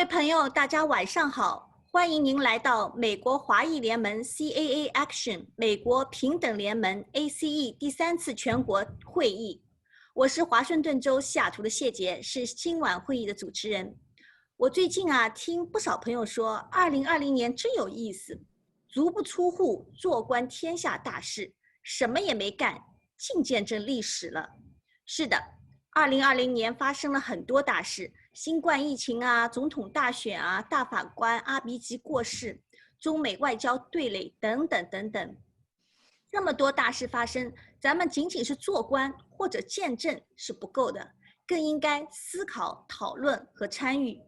位朋友，大家晚上好！欢迎您来到美国华裔联盟 CAA Action 美国平等联盟 ACE 第3次全国会议。我是华盛顿州西雅图的谢杰，是今晚会议的主持人。我最近听不少朋友说，2020年真有意思，足不出户，坐观天下大事，什么也没干，尽见证历史了。是的，2020年发生了很多大事。新冠疫情总统大选大法官阿比吉过世，中美外交对垒等等等等，这么多大事发生，咱们仅仅是做官或者见证是不够的，更应该思考、讨论和参与。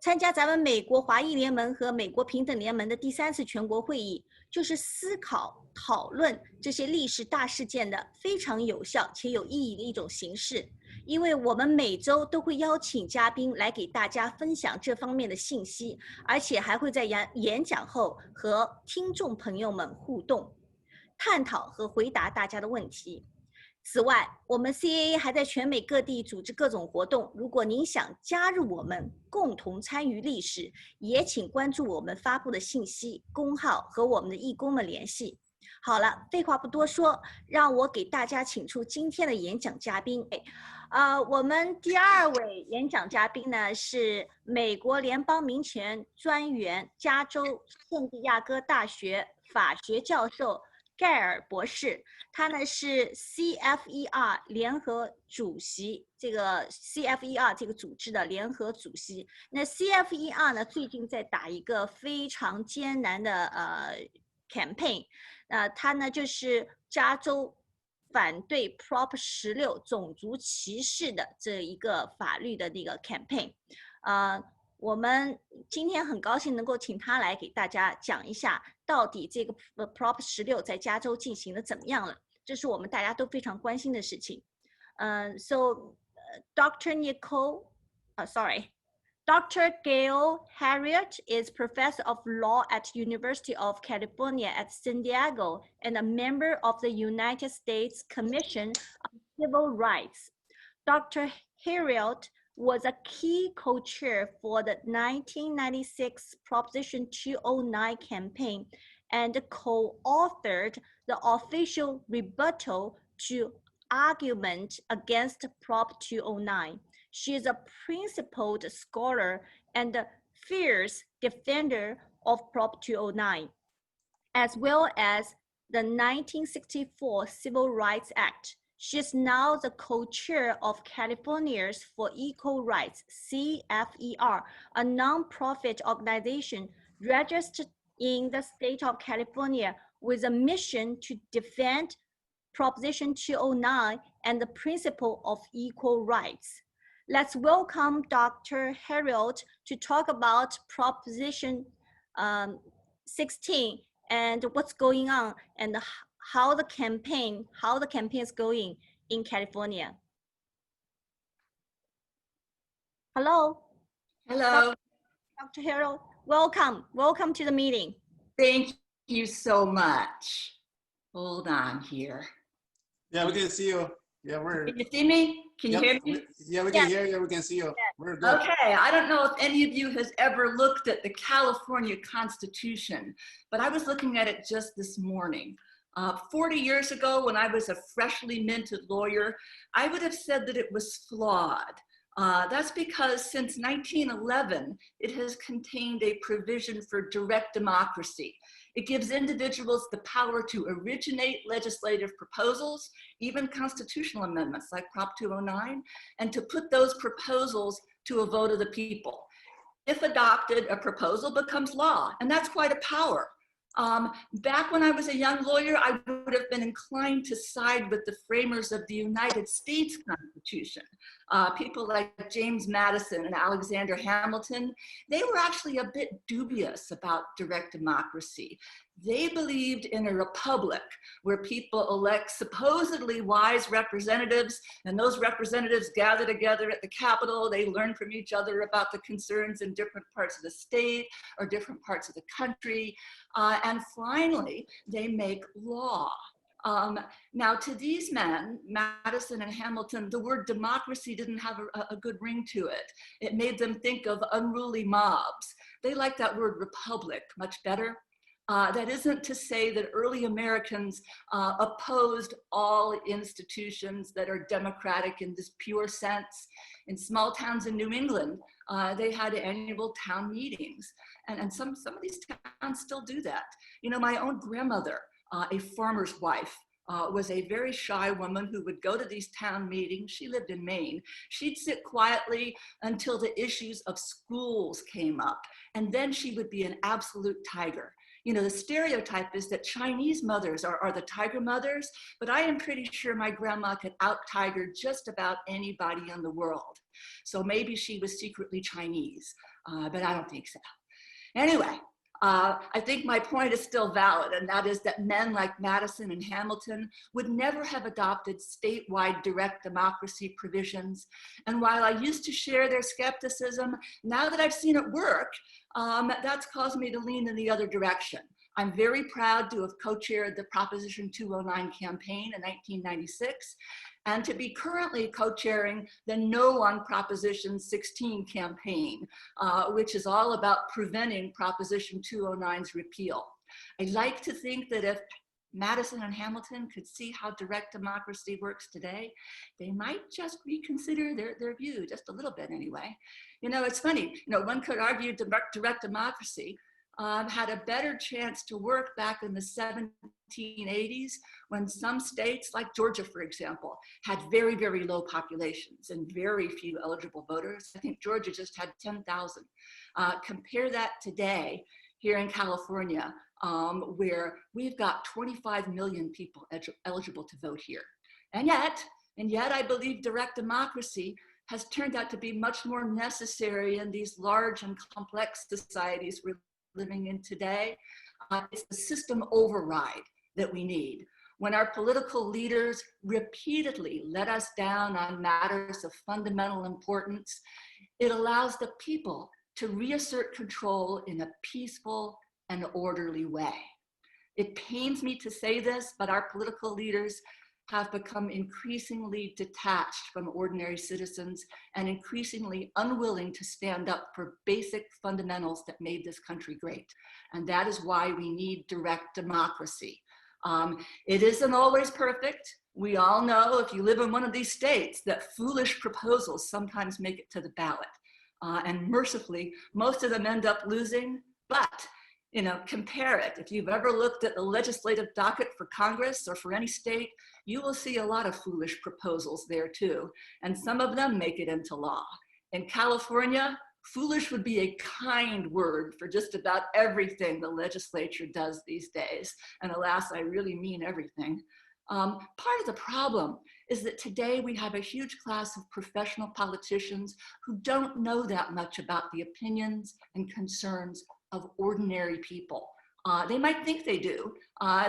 参加咱们美国华裔联盟和美国平等联盟的第3次全国会议，就是思考、讨论这些历史大事件的非常有效且有意义的一种形式。因为我们每周都会邀请嘉宾来给大家分享这方面的信息，而且还会在演讲后和听众朋友们互动，探讨和回答大家的问题。此外，我们 CAA 还在全美各地组织各种活动，如果您想加入我们，共同参与历史，也请关注我们发布的信息公号和我们的义工们联系。好了，废话不多说，让我给大家请出今天的演讲嘉宾。我们第2位演讲嘉宾呢是美国联邦民权专员、加州圣地亚哥大学法学教授盖尔博士，他呢是 CFER 联合主席，这个 CFER 这个组织的联合主席。那 CFER 呢最近在打一个非常艰难的campaign，他呢就是加州反对 prop 16种族歧视的这一个法律的那个 campaign。我们今天很高兴能够请他来给大家讲一下，到底这个 prop 16在加州进行的怎么样了，这是我们大家都非常关心的事情。So Dr. Dr. Gail Heriot is professor of law at University of California at San Diego and a member of the United States Commission on Civil Rights. Dr. Heriot was a key co-chair for the 1996 Proposition 209 campaign and co-authored the official rebuttal to argument against Prop 209. She is a principled scholar and a fierce defender of Prop 209, as well as the 1964 Civil Rights Act. She is now the co-chair of Californians for Equal Rights, CFER, a non-profit organization registered in the state of California with a mission to defend Proposition 209 and the principle of equal rights. Let's welcome Dr. Heriot to talk about Proposition 16 and what's going on and how the campaign is going in California. Hello. Hello. Dr. Heriot, welcome to the meeting. Thank you so much. Hold on here. Yeah, we can see you. Yeah, Can you see me? Can you hear me? Yeah, we can hear you. We can see you. We're good. Okay, I don't know if any of you has ever looked at the California Constitution, but I was looking at it just this morning. 40 years ago, when I was a freshly minted lawyer, I would have said that it was flawed. That's because since 1911, it has contained a provision for direct democracy. It gives individuals the power to originate legislative proposals, even constitutional amendments like Prop 209, and to put those proposals to a vote of the people. If adopted, a proposal becomes law, and that's quite a power. Back when I was a young lawyer, I would have been inclined to side with the framers of the United States Constitution. People like James Madison and Alexander Hamilton, they were actually a bit dubious about direct democracy. They believed in a republic where people elect supposedly wise representatives, and those representatives gather together at the Capitol. They learn from each other about the concerns in different parts of the state or different parts of the country. And finally, they make law. Now, to these men, Madison and Hamilton, the word democracy didn't have a good ring to it. It made them think of unruly mobs. They liked that word republic much better. That isn't to say that early Americans opposed all institutions that are democratic in this pure sense. In small towns in New England, they had annual town meetings. And some of these towns still do that. You know, my own grandmother, a farmer's wife, was a very shy woman who would go to these town meetings. She lived in Maine. She'd sit quietly until the issues of schools came up, and then she would be an absolute tiger. You know, the stereotype is that Chinese mothers are the tiger mothers, but I am pretty sure my grandma could out-tiger just about anybody in the world. So maybe she was secretly Chinese, but I don't think so. Anyway, I think my point is still valid, and that is that men like Madison and Hamilton would never have adopted statewide direct democracy provisions. And while I used to share their skepticism, now that I've seen it work, that's caused me to lean in the other direction. I'm very proud to have co-chaired the Proposition 209 campaign in 1996, and to be currently co-chairing the No on Proposition 16 campaign, which is all about preventing Proposition 209's repeal. I like to think that if Madison and Hamilton could see how direct democracy works today, they might just reconsider their view, just a little bit anyway. You know, it's funny, you know, one could argue direct democracy had a better chance to work back in the 1780s when some states, like Georgia, for example, had very, very low populations and very few eligible voters. I think Georgia just had 10,000. Compare that today here in California, where we've got 25 million people eligible to vote here. And yet I believe direct democracy has turned out to be much more necessary in these large and complex societies we're living in today. It's the system override that we need. When our political leaders repeatedly let us down on matters of fundamental importance, it allows the people to reassert control in a peaceful and orderly way. It pains me to say this, but our political leaders have become increasingly detached from ordinary citizens and increasingly unwilling to stand up for basic fundamentals that made this country great. And that is why we need direct democracy. It isn't always perfect. We all know, if you live in one of these states, that foolish proposals sometimes make it to the ballot. And mercifully, most of them end up losing, but you know, compare it. If you've ever looked at the legislative docket for Congress or for any state, you will see a lot of foolish proposals there too. And some of them make it into law. In California, foolish would be a kind word for just about everything the legislature does these days. And alas, I really mean everything. Part of the problem is that today we have a huge class of professional politicians who don't know that much about the opinions and concerns of ordinary people. They might think they do.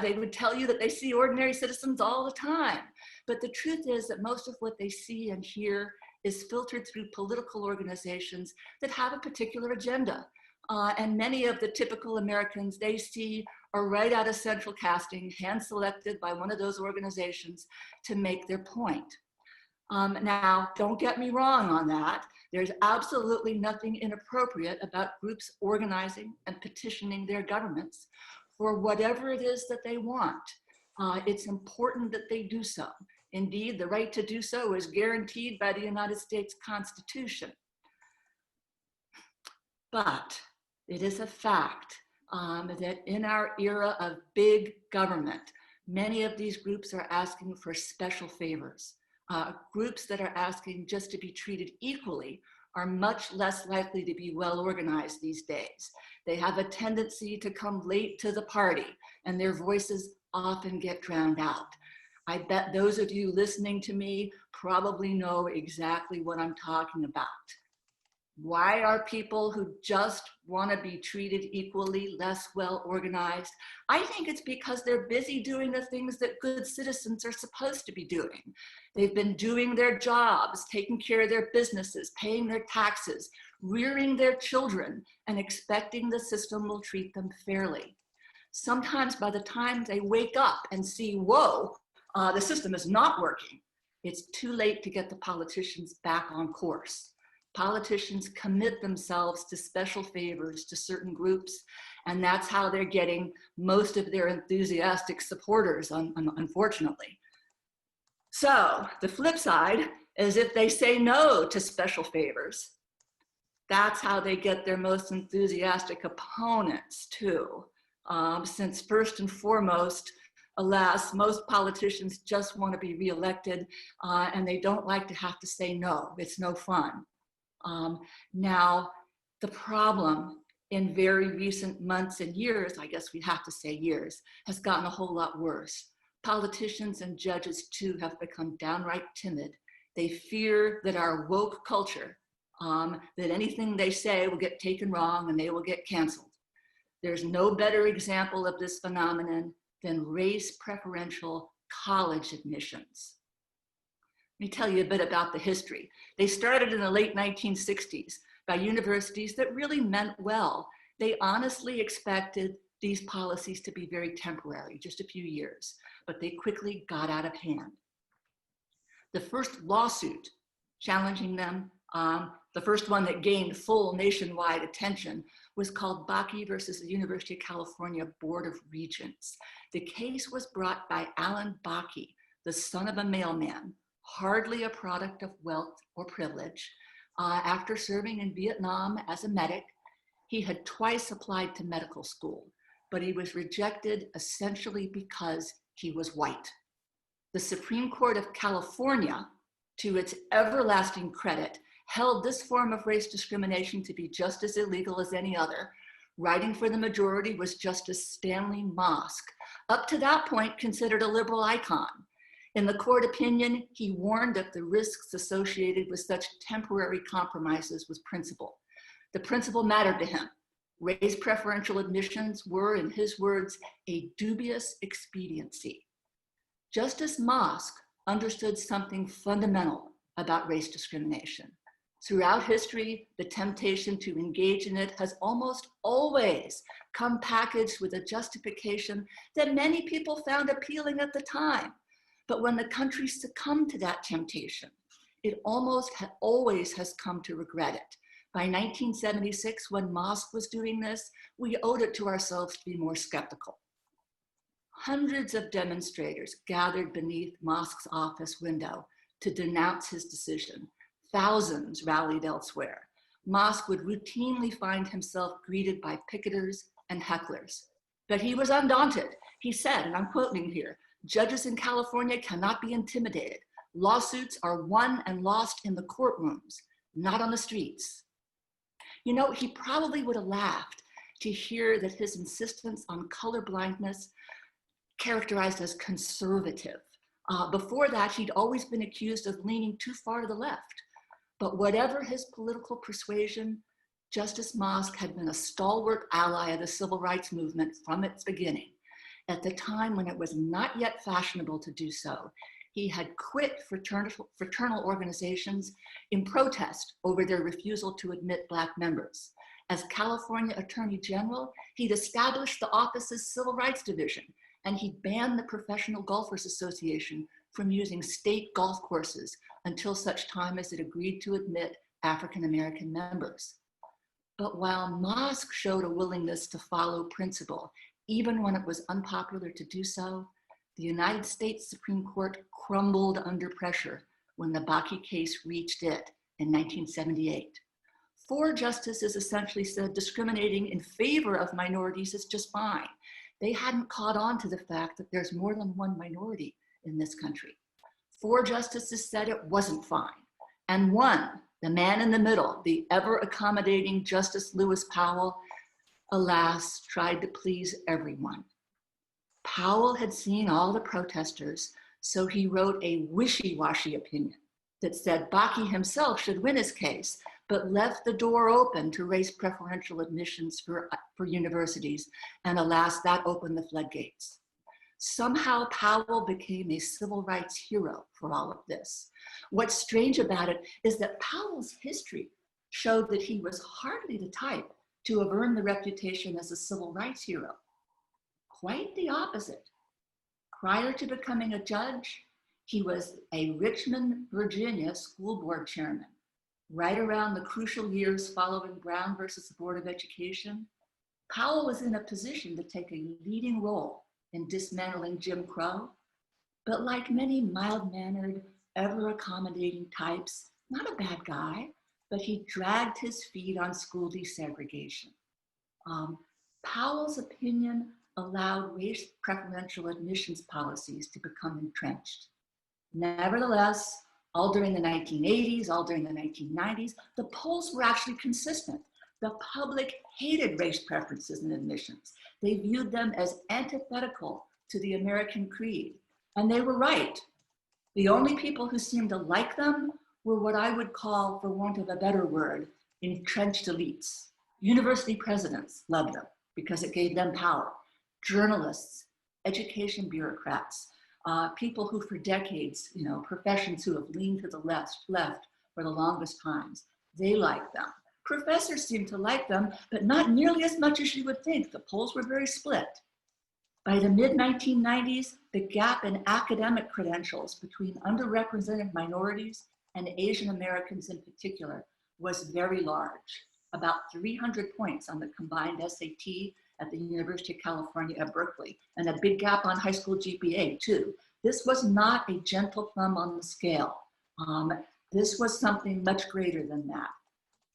They would tell you that they see ordinary citizens all the time. But the truth is that most of what they see and hear is filtered through political organizations that have a particular agenda. And many of the typical Americans they see are right out of central casting, hand-selected by one of those organizations to make their point. Now, don't get me wrong on that. There's absolutely nothing inappropriate about groups organizing and petitioning their governments for whatever it is that they want. It's important that they do so. Indeed, the right to do so is guaranteed by the United States Constitution. But it is a fact that in our era of big government, many of these groups are asking for special favors. Groups that are asking just to be treated equally are much less likely to be well organized these days. They have a tendency to come late to the party, and their voices often get drowned out. I bet those of you listening to me probably know exactly what I'm talking about. Why are people who just want to be treated equally less well organized? I think it's because they're busy doing the things that good citizens are supposed to be doing. They've been doing their jobs, taking care of their businesses, paying their taxes, rearing their children, and expecting the system will treat them fairly. sometimes by the time they wake up and see, whoa, the system is not working, it's too late to get the politicians back on course. Politicians commit themselves to special favors to certain groups, and that's how they're getting most of their enthusiastic supporters, unfortunately. So the flip side is if they say no to special favors, that's how they get their most enthusiastic opponents too. Since first and foremost, alas, most politicians just want to be reelected and they don't like to have to say no. It's no fun. Now, the problem in very recent months and years, I guess we have to say years, has gotten a whole lot worse. Politicians and judges too have become downright timid. They fear that our woke culture, that anything they say will get taken wrong and they will get canceled. There's no better example of this phenomenon than race preferential college admissions. Let me tell you a bit about the history. They started in the late 1960s by universities that really meant well. They honestly expected these policies to be very temporary, just a few years, but they quickly got out of hand. The first lawsuit challenging them, the first one that gained full nationwide attention, was called Bakke versus the University of California Board of Regents. The case was brought by Alan Bakke, the son of a mailman, hardly a product of wealth or privilege. After serving in Vietnam as a medic, he had twice applied to medical school, but he was rejected essentially because he was white. The Supreme Court of California, to its everlasting credit, held this form of race discrimination to be just as illegal as any other. Writing for the majority was Justice Stanley Mosk, up to that point considered a liberal icon. In the court opinion, he warned of the risks associated with such temporary compromises with principle. The principle mattered to him. Race preferential admissions were, in his words, a dubious expediency. Justice Mosk understood something fundamental about race discrimination. Throughout history, the temptation to engage in it has almost always come packaged with a justification that many people found appealing at the time. But when the country succumbed to that temptation, it almost always has come to regret it. By 1976, when Mosk was doing this, we owed it to ourselves to be more skeptical. Hundreds of demonstrators gathered beneath Mosk's office window to denounce his decision. Thousands rallied elsewhere. Mosk would routinely find himself greeted by picketers and hecklers. But he was undaunted. He said, and I'm quoting here, "Judges in California cannot be intimidated. Lawsuits are won and lost in the courtrooms, not on the streets." You know, he probably would have laughed to hear that his insistence on colorblindness characterized as conservative. Before that, he'd always been accused of leaning too far to the left. But whatever his political persuasion, Justice Mosk had been a stalwart ally of the civil rights movement from its beginning. At the time when it was not yet fashionable to do so, he had quit fraternal organizations in protest over their refusal to admit Black members. As California Attorney General, he'd established the office's Civil Rights Division, and he banned the Professional Golfers Association from using state golf courses until such time as it agreed to admit African-American members. But while Mosk showed a willingness to follow principle, even when it was unpopular to do so, the United States Supreme Court crumbled under pressure when the Bakke case reached it in 1978. 4 justices essentially said discriminating in favor of minorities is just fine. They hadn't caught on to the fact that there's more than one minority in this country. 4 justices said it wasn't fine. And one, the man in the middle, the ever accommodating Justice Lewis Powell, alas, tried to please everyone. Powell had seen all the protesters, so he wrote a wishy-washy opinion that said Bakke himself should win his case, but left the door open to race preferential admissions for universities. And alas, that opened the floodgates. Somehow Powell became a civil rights hero for all of this. What's strange about it is that Powell's history showed that he was hardly the type to have earned the reputation as a civil rights hero. quite the opposite. Prior to becoming a judge, he was a Richmond, Virginia school board chairman. Right around the crucial years following Brown versus the Board of Education, Powell was in a position to take a leading role in dismantling Jim Crow, but like many mild-mannered, ever-accommodating types, not a bad guy, but he dragged his feet on school desegregation. Powell's opinion allowed race preferential admissions policies to become entrenched. Nevertheless, all during the 1980s, all during the 1990s, the polls were actually consistent. The public hated race preferences in admissions. They viewed them as antithetical to the American creed, and they were right. The only people who seemed to like them were what I would call, for want of a better word, entrenched elites. University presidents loved them because it gave them power. Journalists, education bureaucrats, people who for decades, professions who have leaned to the left for the longest times, they liked them. Professors seemed to like them, but not nearly as much as you would think. The polls were very split. By the mid-1990s, the gap in academic credentials between underrepresented minorities and Asian Americans in particular was very large, about 300 points on the combined SAT at the University of California at Berkeley, and a big gap on high school GPA too. This was not a gentle thumb on the scale. This was something much greater than that.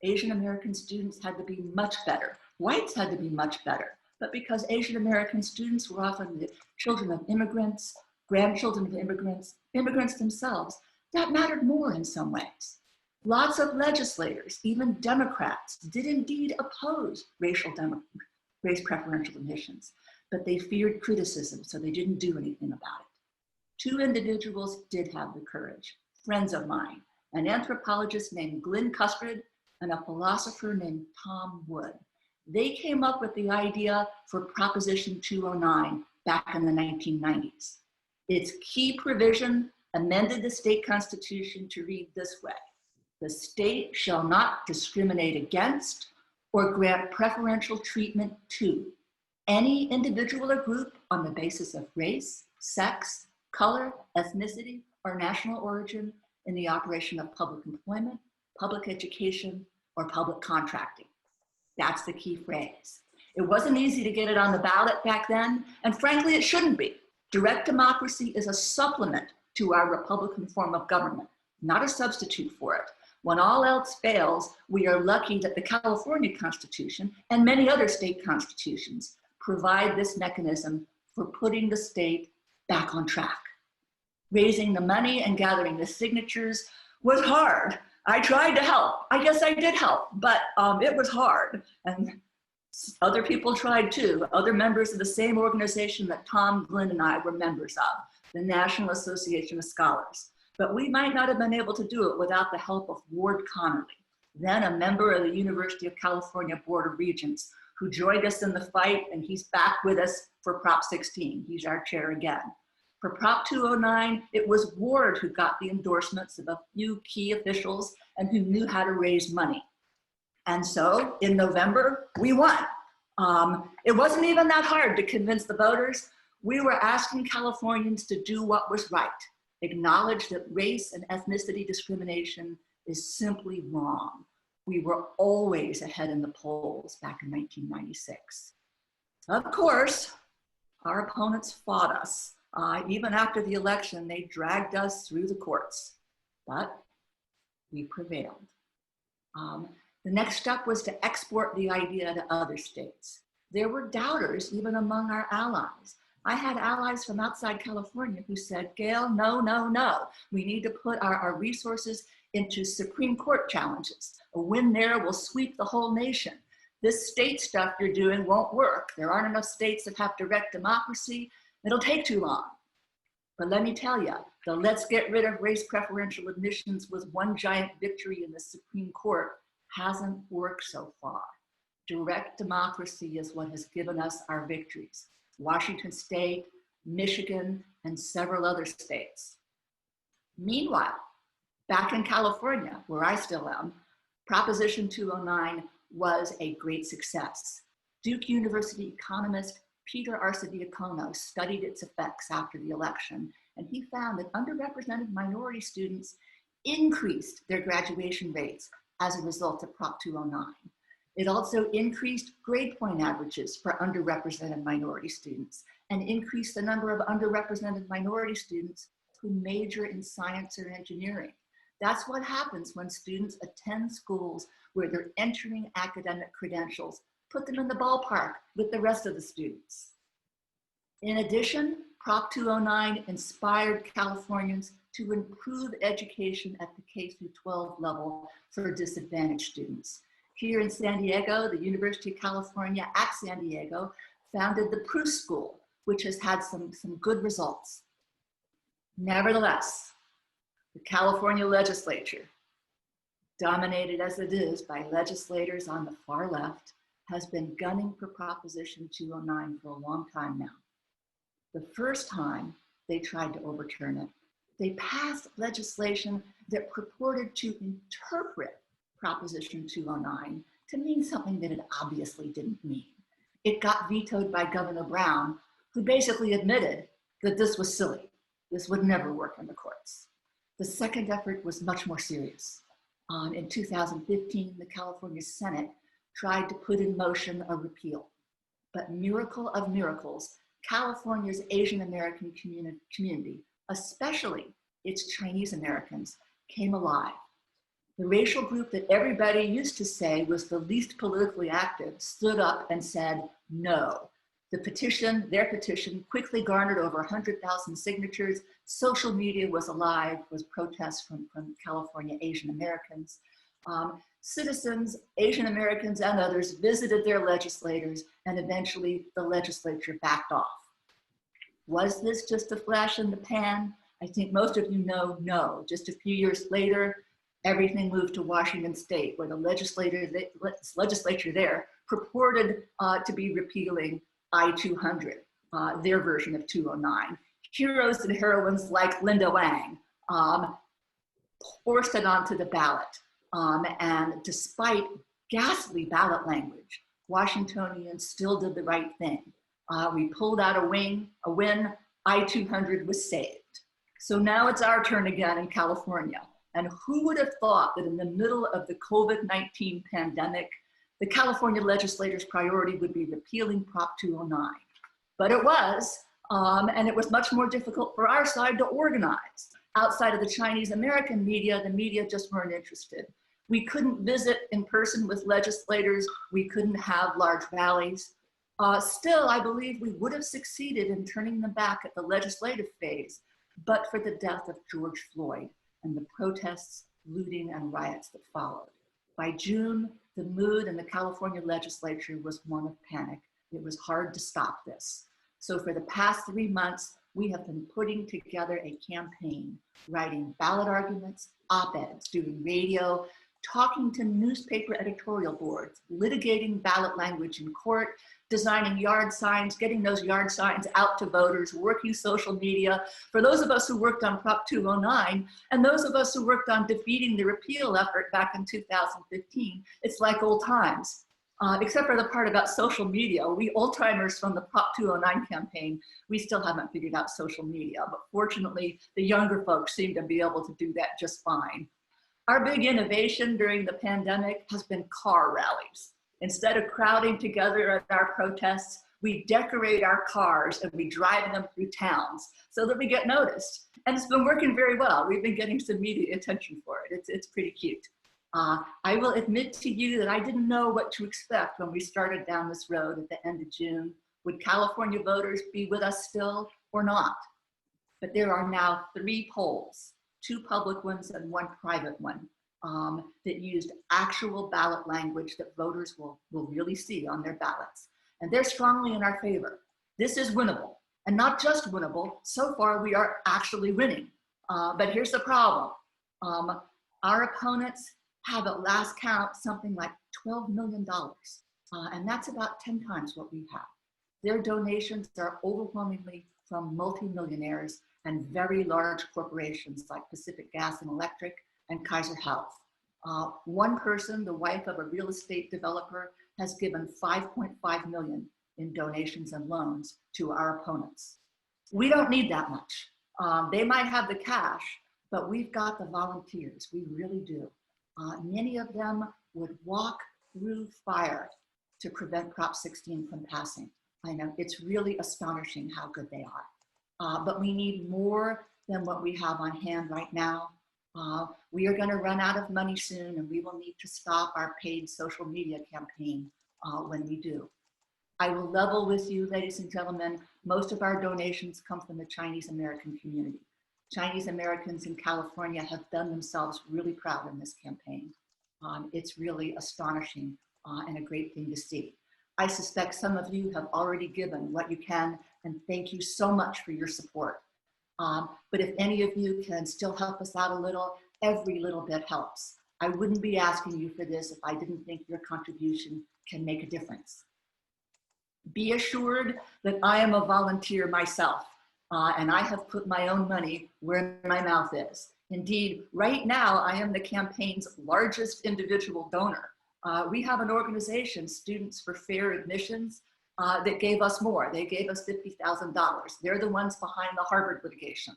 Asian American students had to be much better. Whites had to be much better. But because Asian American students were often the children of immigrants, grandchildren of immigrants, immigrants themselves, that mattered more in some ways. Lots of legislators, even Democrats, did indeed oppose race preferential admissions, but they feared criticism, so they didn't do anything about it. Two individuals did have the courage, friends of mine, an anthropologist named Glenn Custard and a philosopher named Tom Wood. They came up with the idea for Proposition 209 back in the 1990s. Its key provision amended the state constitution to read this way: the state shall not discriminate against or grant preferential treatment to any individual or group on the basis of race, sex, color, ethnicity, or national origin in the operation of public employment, public education, or public contracting. That's the key phrase. It wasn't easy to get it on the ballot back then, and frankly, it shouldn't be. Direct democracy is a supplement to our Republican form of government, not a substitute for it. When all else fails, we are lucky that the California Constitution and many other state constitutions provide this mechanism for putting the state back on track. Raising the money and gathering the signatures was hard. I tried to help. I guess I did help, but it was hard. And other people tried too. Other members of the same organization that Tom, Glenn, and I were members of, the National Association of Scholars. But we might not have been able to do it without the help of Ward Connerly, then a member of the University of California Board of Regents, who joined us in the fight, and he's back with us for Prop 16. He's our chair again. For Prop 209, it was Ward who got the endorsements of a few key officials and who knew how to raise money. And so in November, we won. It wasn't even that hard to convince the voters. We were asking Californians to do what was right, acknowledge that race and ethnicity discrimination is simply wrong. We were always ahead in the polls back in 1996. Of course, our opponents fought us. Even after the election, they dragged us through the courts, but we prevailed. The next step was to export the idea to other states. There were doubters even among our allies. I had allies from outside California who said, Gail, no, no, no. We need to put our resources into Supreme Court challenges. A win there will sweep the whole nation. This state stuff you're doing won't work. There aren't enough states that have direct democracy. It'll take too long. But let me tell you, the let's get rid of race preferential admissions with one giant victory in the Supreme Court hasn't worked so far. Direct democracy is what has given us our victories. Washington State, Michigan, and several other states. Meanwhile, back in California, where I still am, Proposition 209 was a great success. Duke University economist Peter Arcidiacono studied its effects after the election, and he found that underrepresented minority students increased their graduation rates as a result of Prop 209. It also increased grade point averages for underrepresented minority students and increased the number of underrepresented minority students who major in science or engineering. That's what happens when students attend schools where their entering academic credentials put them in the ballpark with the rest of the students. In addition, Prop 209 inspired Californians to improve education at the K-12 level for disadvantaged students. Here in San Diego, the University of California at San Diego founded the Proof School, which has had some good results. Nevertheless, the California legislature, dominated as it is by legislators on the far left, has been gunning for Proposition 209 for a long time now. The first time they tried to overturn it, they passed legislation that purported to interpret Proposition 209 to mean something that it obviously didn't mean. It got vetoed by Governor Brown, who basically admitted that this was silly. This would never work in the courts. The second effort was much more serious. In 2015, the California Senate tried to put in motion a repeal. But miracle of miracles, California's Asian American community, especially its Chinese Americans, came alive. The racial group that everybody used to say was the least politically active stood up and said no. The petition, their petition, quickly garnered over 100,000 signatures. Social media was alive, was protests from California Asian Americans. Citizens, Asian Americans and others visited their legislators, and eventually the legislature backed off. Was this just a flash in the pan? I think most of you know no. Just a few years later, everything moved to Washington State, where the legislature there purported to be repealing I-200, their version of 209. Heroes and heroines like Linda Wang forced it onto the ballot. And despite ghastly ballot language, Washingtonians still did the right thing. We pulled out a win, I-200 was saved. So now it's our turn again in California. And who would have thought that in the middle of the COVID-19 pandemic, the California legislators' priority would be repealing Prop 209. But it was, and it was much more difficult for our side to organize. Outside of the Chinese American media, the media just weren't interested. We couldn't visit in person with legislators. We couldn't have large rallies. Still, I believe we would have succeeded in turning them back at the legislative phase, but for the death of George Floyd and the protests, looting, and riots that followed. By June, the mood in the California legislature was one of panic. It was hard to stop this. So for the past 3 months, we have been putting together a campaign, writing ballot arguments, op-eds, doing radio, talking to newspaper editorial boards, litigating ballot language in court, designing yard signs, getting those yard signs out to voters, working social media. For those of us who worked on Prop 209, and those of us who worked on defeating the repeal effort back in 2015, it's like old times. Except for the part about social media. We old-timers from the Prop 209 campaign, we still haven't figured out social media, but fortunately, the younger folks seem to be able to do that just fine. Our big innovation during the pandemic has been car rallies. Instead of crowding together at our protests, we decorate our cars and we drive them through towns so that we get noticed. And it's been working very well. We've been getting some media attention for it. It's pretty cute. I will admit to you that I didn't know what to expect when we started down this road at the end of June. Would California voters be with us still or not? But there are now 3 polls, 2 public ones and 1 private one, that used actual ballot language that voters will really see on their ballots. And they're strongly in our favor. This is winnable, and not just winnable. So far, we are actually winning. But here's the problem. Our opponents have at last count something like $12 million. And that's about 10 times what we have. Their donations are overwhelmingly from multimillionaires and very large corporations like Pacific Gas and Electric and Kaiser Health. One person, the wife of a real estate developer, has given $5.5 million in donations and loans to our opponents. We don't need that much. They might have the cash, but we've got the volunteers. We really do. Many of them would walk through fire to prevent Prop 16 from passing. I know it's really astonishing how good they are. But we need more than what we have on hand right now. We are going to run out of money soon, and we will need to stop our paid social media campaign when we do. I will level with you, ladies and gentlemen, most of our donations come from the Chinese American community. Chinese Americans in California have done themselves really proud in this campaign. It's really astonishing and a great thing to see. I suspect some of you have already given what you can, and thank you so much for your support. But if any of you can still help us out a little, every little bit helps. I wouldn't be asking you for this if I didn't think your contribution can make a difference. Be assured that I am a volunteer myself, and I have put my own money where my mouth is. Indeed, right now, I am the campaign's largest individual donor. We have an organization, Students for Fair Admissions, that gave us more. They gave us $50,000. They're the ones behind the Harvard litigation.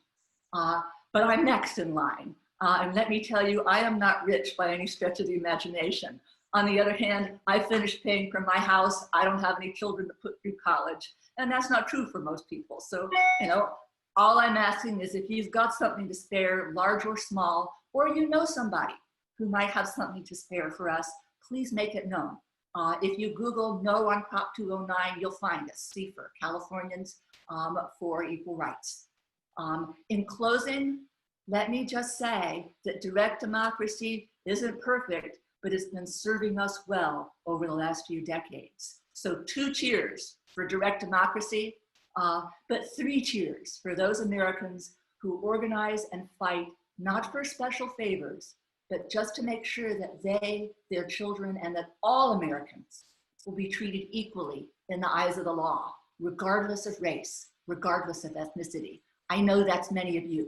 But I'm next in line. And let me tell you, I am not rich by any stretch of the imagination. On the other hand, I finished paying for my house. I don't have any children to put through college. And that's not true for most people. So, you know, all I'm asking is if you've got something to spare, large or small, or you know somebody who might have something to spare for us, please make it known. If you Google No on Prop 209, you'll find us, CFER, Californians for Equal Rights. In closing, let me just say that direct democracy isn't perfect, but it's been serving us well over the last few decades. So 2 cheers for direct democracy, but 3 cheers for those Americans who organize and fight, not for special favors, but just to make sure that they, their children, and that all Americans will be treated equally in the eyes of the law, regardless of race, regardless of ethnicity. I know that's many of you.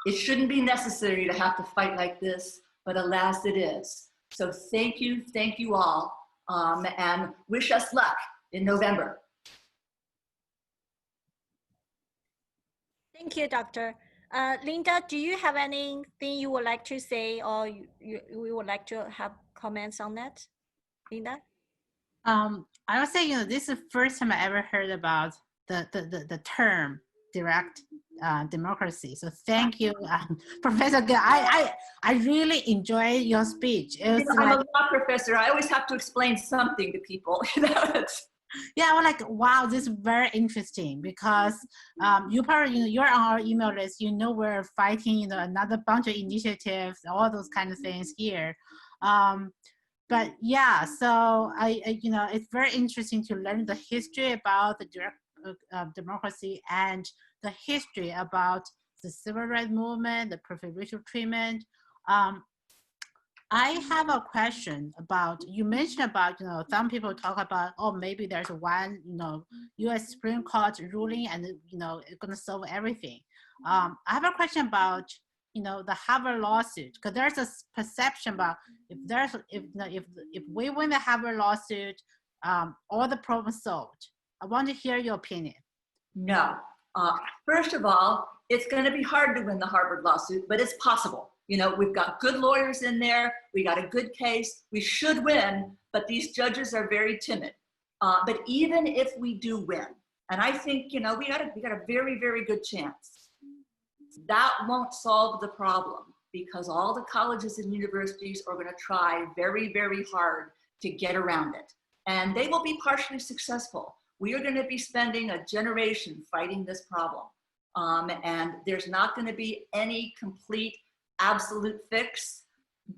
It shouldn't be necessary to have to fight like this, but alas, it is. So thank you all, and wish us luck in November. Thank you, Doctor. Linda, do you have anything you would like to say, or you would like to have comments on that? Linda? I would say, you know, this is the first time I ever heard about the term direct democracy. So thank you, Professor Gail. I really enjoyed your speech. It was I'm a law professor. I always have to explain something to people. You know, yeah, I was like, wow, this is very interesting because you probably, you know, you're on our email list. You know, we're fighting, you know, another bunch of initiatives, all those kind of things here. But yeah, so I you know, it's very interesting to learn the history about the direct democracy and the history about the civil rights movement, the preferential treatment. I have a question about, you mentioned about, you know, some people talk about, oh, maybe there's one, you know, US Supreme Court ruling and, you know, it's going to solve everything. I have a question about, you know, the Harvard lawsuit, because there's a perception about if we win the Harvard lawsuit, all the problems solved. I want to hear your opinion. No. First of all, it's going to be hard to win the Harvard lawsuit, but it's possible. You know, we've got good lawyers in there. We got a good case. We should win, but these judges are very timid. But even if we do win, and I think, you know, we got a very, very good chance, that won't solve the problem because all the colleges and universities are going to try very, very hard to get around it. And they will be partially successful. We are going to be spending a generation fighting this problem. And there's not going to be any complete absolute fix,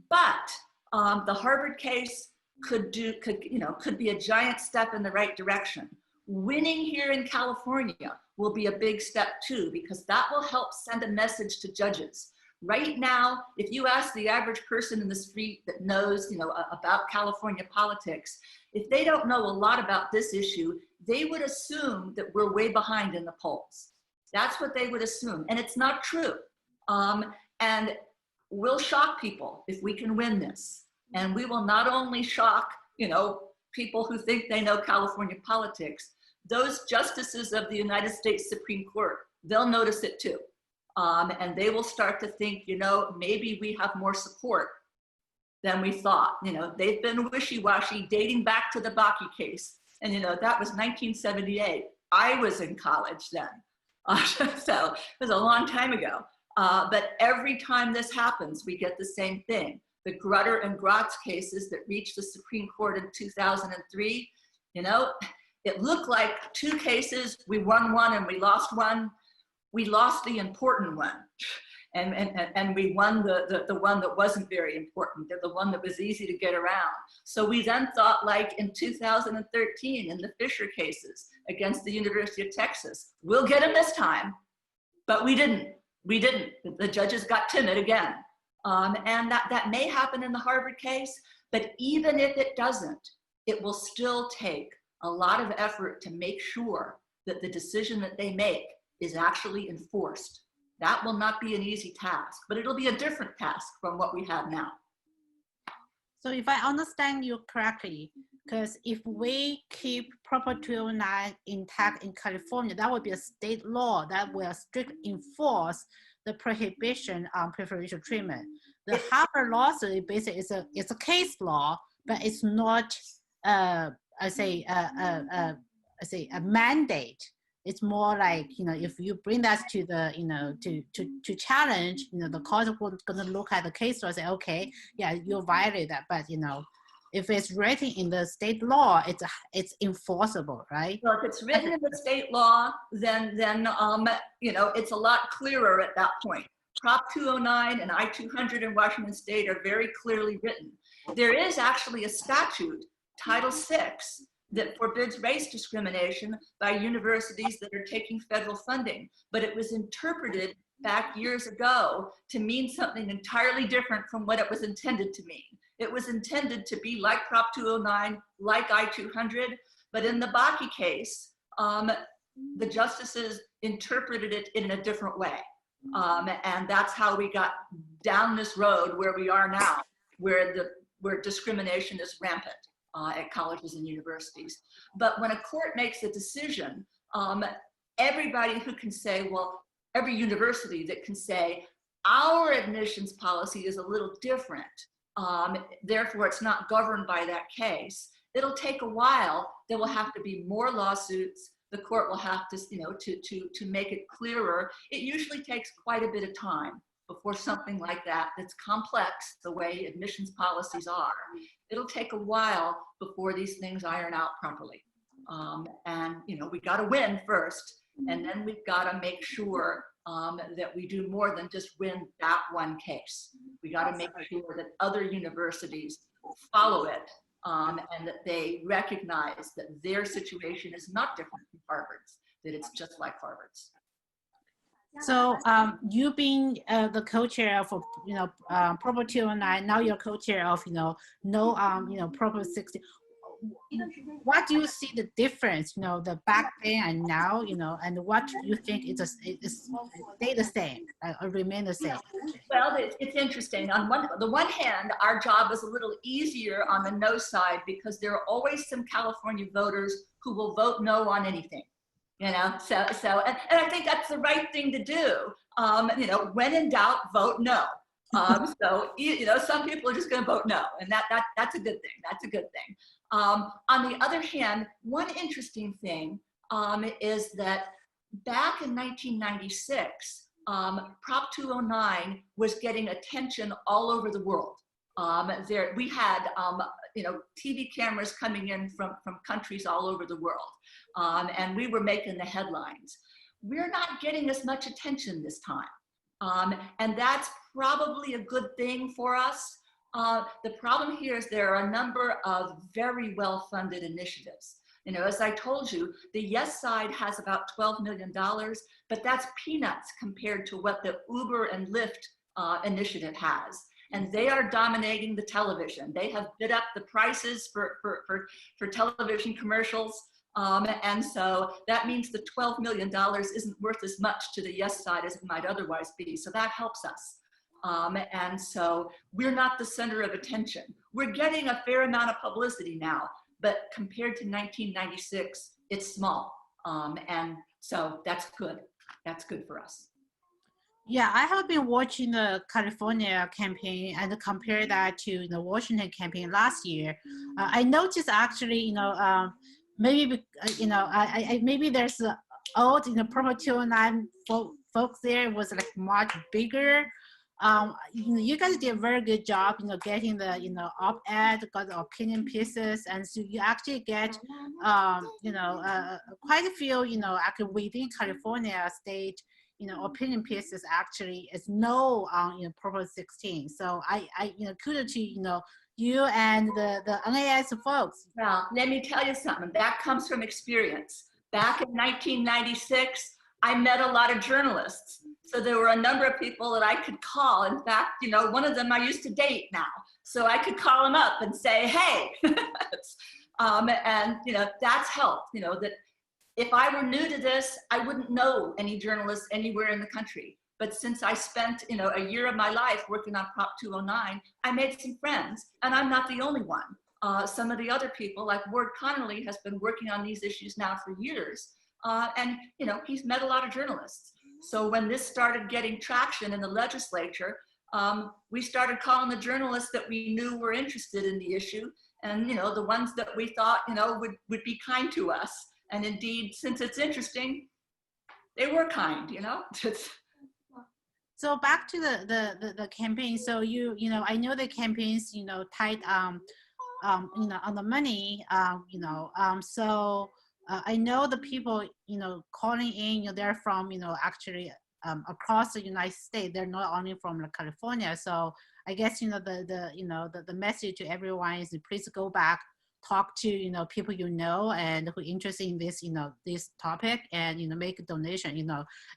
but the Harvard case could be a giant step in the right direction. Winning here in California will be a big step too, because that will help send a message to judges. Right now, if you ask the average person in the street that knows, you know, about California politics, if they don't know a lot about this issue, they would assume that we're way behind in the polls. That's what they would assume, and it's not true. And we'll shock people if we can win this. And we will not only shock, you know, people who think they know California politics, those justices of the United States Supreme Court, they'll notice it too. And they will start to think, you know, maybe we have more support than we thought. You know, they've been wishy-washy dating back to the Bakke case. And, you know, that was 1978. I was in college then. So it was a long time ago. But every time this happens, we get the same thing. The Grutter and Gratz cases that reached the Supreme Court in 2003, you know, it looked like two cases, we won one and we lost one. We lost the important one. And we won the one that wasn't very important, the one that was easy to get around. So we then thought, like in 2013 in the Fisher cases against the University of Texas, we'll get them this time, but we didn't. We didn't. The judges got timid again. And that may happen in the Harvard case, but even if it doesn't, it will still take a lot of effort to make sure that the decision that they make is actually enforced. That will not be an easy task, but it'll be a different task from what we have now. So if I understand you correctly, because if we keep Prop 209 intact in California, that would be a state law that will strictly enforce the prohibition on preferential treatment. The Harvard lawsuit basically is a case law, but it's not, a mandate. It's more like, you know, if you bring that to the, you know, to challenge, you know, the court is going to look at the case law and say, okay, yeah, you violate that, but, you know, if it's written in the state law, it's enforceable, right? Well, if it's written in the state law, then you know, it's a lot clearer at that point. Prop 209 and I-200 in Washington State are very clearly written. There is actually a statute, Title VI, that forbids race discrimination by universities that are taking federal funding, but it was interpreted back years ago to mean something entirely different from what it was intended to mean. It was intended to be like Prop 209, like I-200, but in the Bakke case, the justices interpreted it in a different way. And that's how we got down this road where we are now, where discrimination is rampant at colleges and universities. But when a court makes a decision, everybody who can say, well, every university that can say, our admissions policy is a little different, therefore it's not governed by that case, it'll take a while. There will have to be more lawsuits. The court will have to, you know, to make it clearer. It usually takes quite a bit of time before something like that, that's complex the way admissions policies are. It'll take a while before these things iron out properly. And, you know, we got to win first, and then we've got to make sure that we do more than just win that one case. We got to make sure that other universities follow it, and that they recognize that their situation is not different from Harvard's, that it's just like Harvard's. So you being the co-chair of, you know, Prop 209, now you're co-chair of, you know, Prop 60. What do you see the difference, you know, the back then and now, you know, and what do you think is stay the same or remain the same? Well, it's interesting. On the one hand, our job is a little easier on the no side because there are always some California voters who will vote no on anything. You know, and I think that's the right thing to do. You know, when in doubt, vote no. So, you know, some people are just going to vote no, and that's a good thing. That's a good thing. On the other hand, one interesting thing is that back in 1996, Prop 209 was getting attention all over the world. We had, you know, TV cameras coming in from countries all over the world. And we were making the headlines. We're not getting as much attention this time. And that's probably a good thing for us. The problem here is there are a number of very well-funded initiatives. You know, as I told you, the Yes side has about $12 million, but that's peanuts compared to what the Uber and Lyft initiative has. And they are dominating the television. They have bid up the prices for television commercials. And so that means the $12 million isn't worth as much to the Yes side as it might otherwise be. So that helps us. And so we're not the center of attention. We're getting a fair amount of publicity now, but compared to 1996, it's small. And so that's good. That's good for us. Yeah, I have been watching the California campaign and compare that to the Washington campaign last year. I noticed actually, maybe, maybe there's old, Prop 209 folks there was like much bigger. You guys did a very good job, getting the, op-ed, got the opinion pieces, and so you actually get, quite a few, actually within California state, opinion pieces actually is no on, Prop 16. So I kudos to, you and the NAS folks. Well, let me tell you something. That comes from experience. Back in 1996, I met a lot of journalists. So there were a number of people that I could call. In fact, one of them I used to date now. So I could call him up and say, hey, and, that's helped, that if I were new to this, I wouldn't know any journalists anywhere in the country. But since I spent, a year of my life working on Prop 209, I made some friends, and I'm not the only one. Some of the other people, like Ward Connerly, has been working on these issues now for years. And, he's met a lot of journalists. So when this started getting traction in the legislature, we started calling the journalists that we knew were interested in the issue, and, the ones that we thought, would be kind to us. And indeed, since it's interesting, they were kind, So back to the campaign. So I know the campaigns, tight, on the money, so I know the people, calling in, they're from, actually across the United States. They're not only from California. So I guess, the message to everyone is please go back, talk to, people and who are interested in this, this topic, and, make a donation.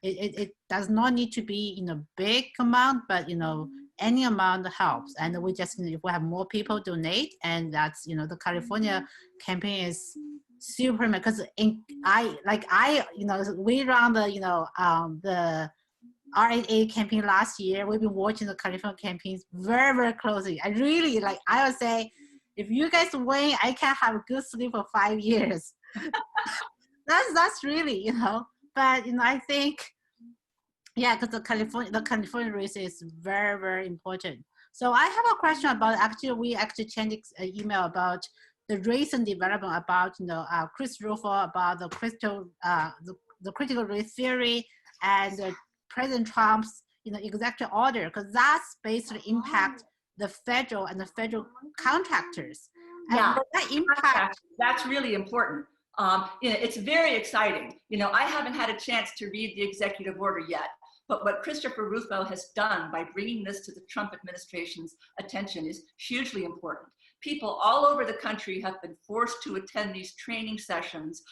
It does not need to be, big amount, but, any amount helps. And we just, if we have more people donate, and that's, the California campaign is super, because we run the, the R8A campaign last year. We've been watching the California campaigns very, very closely. I really, I would say, if you guys win, I can have a good sleep for 5 years. that's really, but, I think, yeah, because the California race is very, very important. So I have a question about, we changed an email about the recent development about, Chris Rufo, about the critical race theory and President Trump's, executive order, because that's basically impact the federal and the federal contractors. Yeah, and that impact. That's really important. It's very exciting. I haven't had a chance to read the executive order yet, but what Christopher Rufo has done by bringing this to the Trump administration's attention is hugely important. People all over the country have been forced to attend these training sessions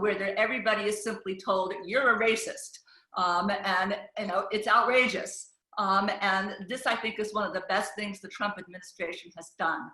where everybody is simply told, you're a racist. And it's outrageous. And this, I think, is one of the best things the Trump administration has done,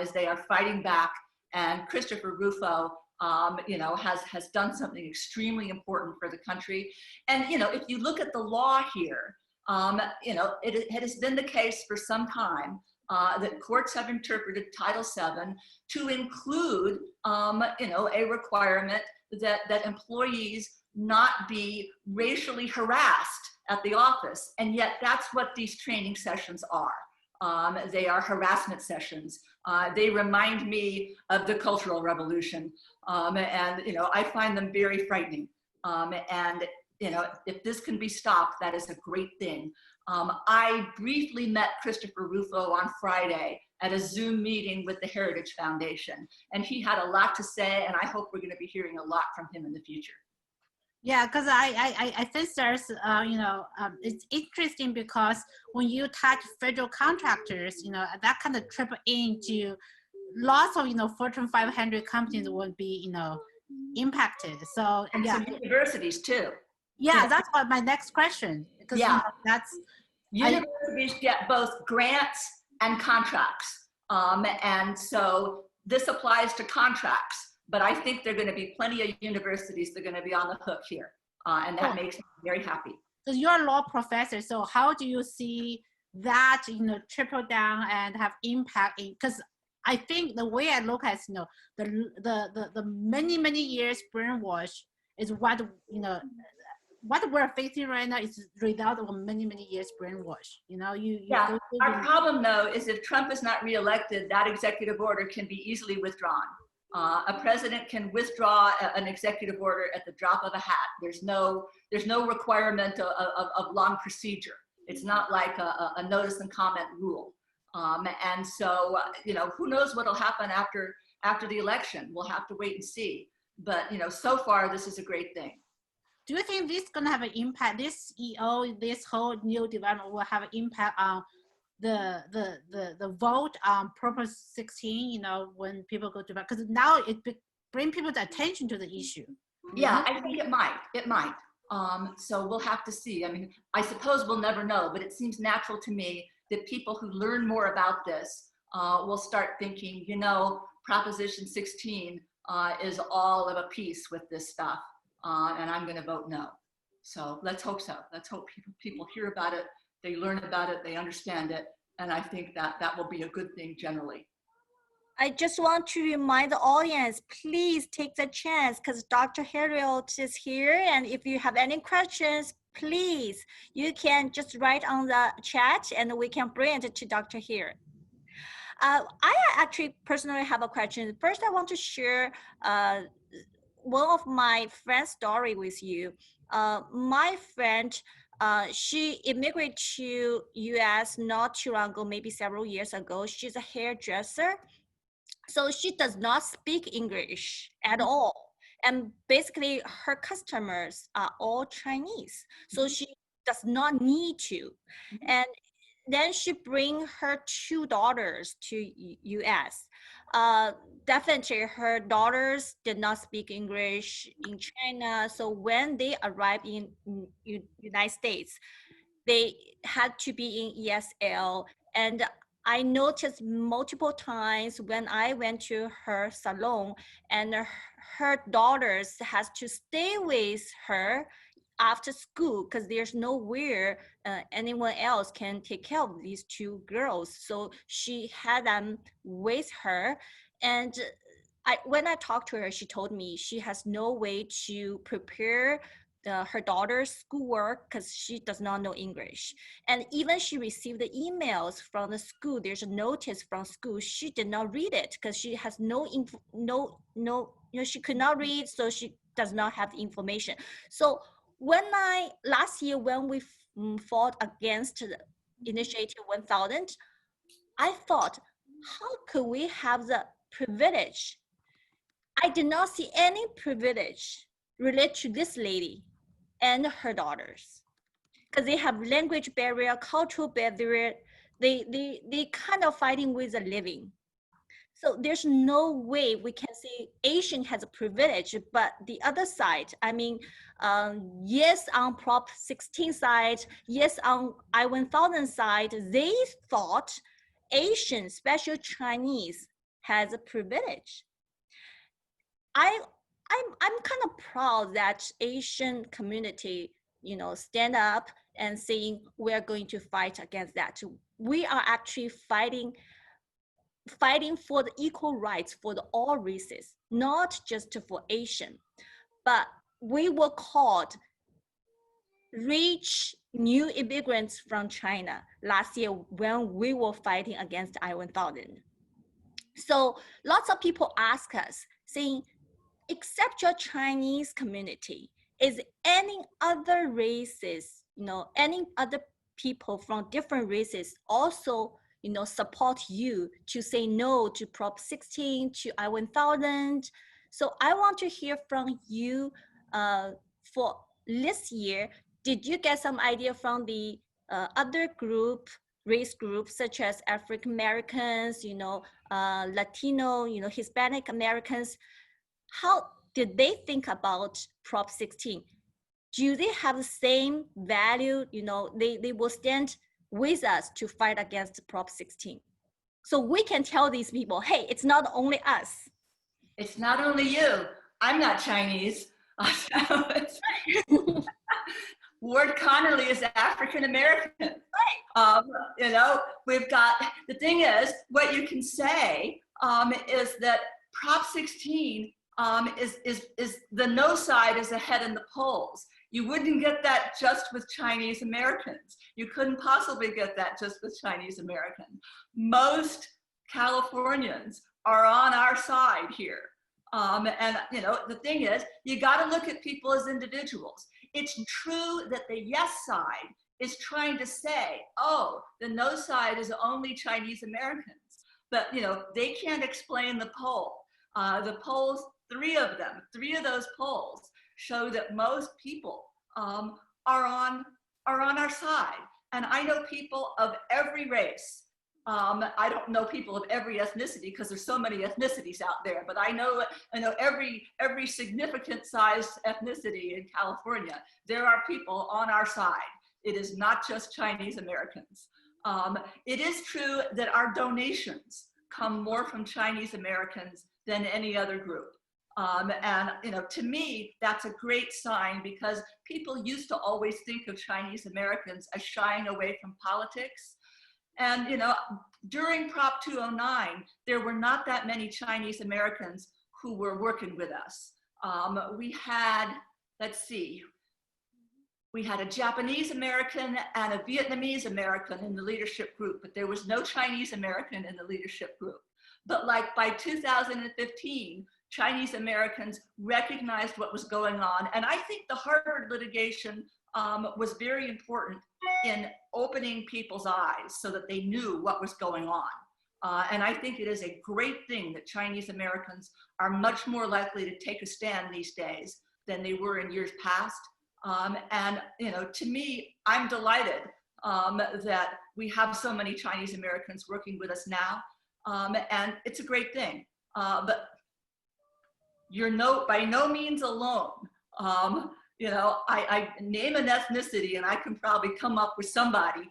is they are fighting back. And Christopher Rufo, has done something extremely important for the country. And, if you look at the law here, it has been the case for some time that courts have interpreted Title VII to include, a requirement that employees not be racially harassed at the office. And yet that's what these training sessions are. They are harassment sessions. They remind me of the Cultural Revolution. And, I find them very frightening. And, if this can be stopped, that is a great thing. I briefly met Christopher Rufo on Friday at a Zoom meeting with the Heritage Foundation. And he had a lot to say, and I hope we're going to be hearing a lot from him in the future. Yeah, because I think there's, it's interesting because when you touch federal contractors, that kind of triple into lots of, Fortune 500 companies would be, impacted. So, and yeah. some universities too. Yeah, that's what my next question. Because, that's. Universities get both grants and contracts. And so this applies to contracts. But I think there are going to be plenty of universities that are going to be on the hook here. And that makes me very happy. Because you're a law professor, so how do you see that, trickle down and have impact? Because I think the way I look at, the many years brainwash is what, what we're facing right now is the result of many years brainwash. Yeah, our problem though is if Trump is not reelected, that executive order can be easily withdrawn. A president can withdraw an executive order at the drop of a hat. There's no requirement of long procedure. It's not like a notice and comment rule. And so, who knows what'll happen after the election? We'll have to wait and see. But, so far, this is a great thing. Do you think this is going to have an impact? This this whole new development will have an impact on the vote on Prop 16, when people go to vote? Because now it brings people's attention to the issue. Yeah, I think it might. So we'll have to see. I mean, I suppose we'll never know, but it seems natural to me that people who learn more about this will start thinking, Proposition 16 is all of a piece with this stuff, and I'm going to vote no. So let's hope so. Let's hope people hear about it, they learn about it, they understand it, and I think that will be a good thing generally. I just want to remind the audience, please take the chance because Dr. Heriot is here. And if you have any questions, please, you can just write on the chat and we can bring it to Dr. Heriot. I actually personally have a question. First, I want to share one of my friend's story with you. My friend, she immigrated to US not too long ago, maybe several years ago. She's a hairdresser. So she does not speak English at all. And basically her customers are all Chinese. So she does not need to. And then she bring her 2 daughters to US. Definitely her daughters did not speak English in China. So when they arrived in United States, they had to be in ESL. And I noticed multiple times when I went to her salon and her daughters has to stay with her after school because there's nowhere anyone else can take care of these 2 girls. So she had them with her. And when I talked to her, she told me she has no way to prepare her daughter's schoolwork because she does not know English. And even she received the emails from the school, there's a notice from school, she did not read it because she has she could not read, so she does not have the information. So last year when we fought against the Initiative 1000, I thought, how could we have the privilege? I did not see any privilege related to this lady and her daughters, because they have language barrier, cultural barrier. They kind of fighting with a living. So there's no way we can say Asian has a privilege, but the other side, I mean, yes, on Prop 16 side, yes, on I-1000 side, they thought Asian, especially Chinese, has a privilege. I'm kind of proud that Asian community, stand up and saying we're going to fight against that. We are actually fighting for the equal rights for all races, not just for Asian, but we were called rich new immigrants from China last year when we were fighting against I-1000. So lots of people ask us saying, except your Chinese community, is any other races, any other people from different races also, support you to say no to Prop 16, to I-1000? So I want to hear from you for this year. Did you get some idea from the other race groups such as African Americans, Latino, Hispanic Americans? How did they think about Prop 16? Do they have the same value? They will stand with us to fight against Prop 16. So we can tell these people, hey, it's not only us. It's not only you. I'm not Chinese. Ward Connerly is African American. Right. We've got, the thing is, what you can say is that Prop 16 is the no side is ahead in the polls. You wouldn't get that just with Chinese Americans. You couldn't possibly get that just with Chinese Americans. Most Californians are on our side here. And you know, the thing is, you got to look at people as individuals. It's true that the yes side is trying to say, oh, the no side is only Chinese Americans. But you know, they can't explain the poll. The polls, three of those polls show that most people are on our side. And I know people of every race. I don't know people of every ethnicity because there's so many ethnicities out there, but I know every significant sized ethnicity in California. There are people on our side. It is not just Chinese Americans. It is true that our donations come more from Chinese Americans than any other group. And you know, to me, that's a great sign because people used to always think of Chinese Americans as shying away from politics. And you know, during Prop 209, there were not that many Chinese Americans who were working with us. We had, let's see, we had a Japanese American and a Vietnamese American in the leadership group, but there was no Chinese American in the leadership group. But like by 2015, Chinese Americans recognized what was going on. And I think the Harvard litigation was very important in opening people's eyes so that they knew what was going on. And I think it is a great thing that Chinese Americans are much more likely to take a stand these days than they were in years past. And you know, to me, I'm delighted that we have so many Chinese Americans working with us now. And it's a great thing. But you're by no means alone. You know, I name an ethnicity and I can probably come up with somebody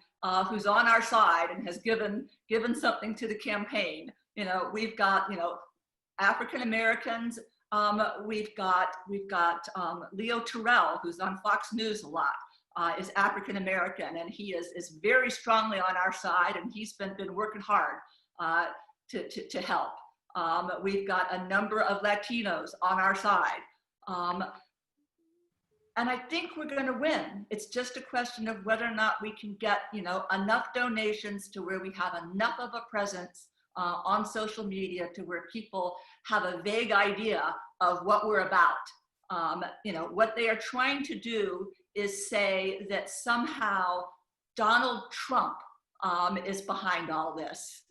who's on our side and has given something to the campaign. You know, we've got, you know, African Americans. We've got Leo Terrell, who's on Fox News a lot, is African American, and he is very strongly on our side, and he's been working hard to help. We've got a number of Latinos on our side. And I think we're going to win. It's just a question of whether or not we can get, you know, enough donations to where we have enough of a presence on social media to where people have a vague idea of what we're about. You know, what they are trying to do is say that somehow Donald Trump is behind all this.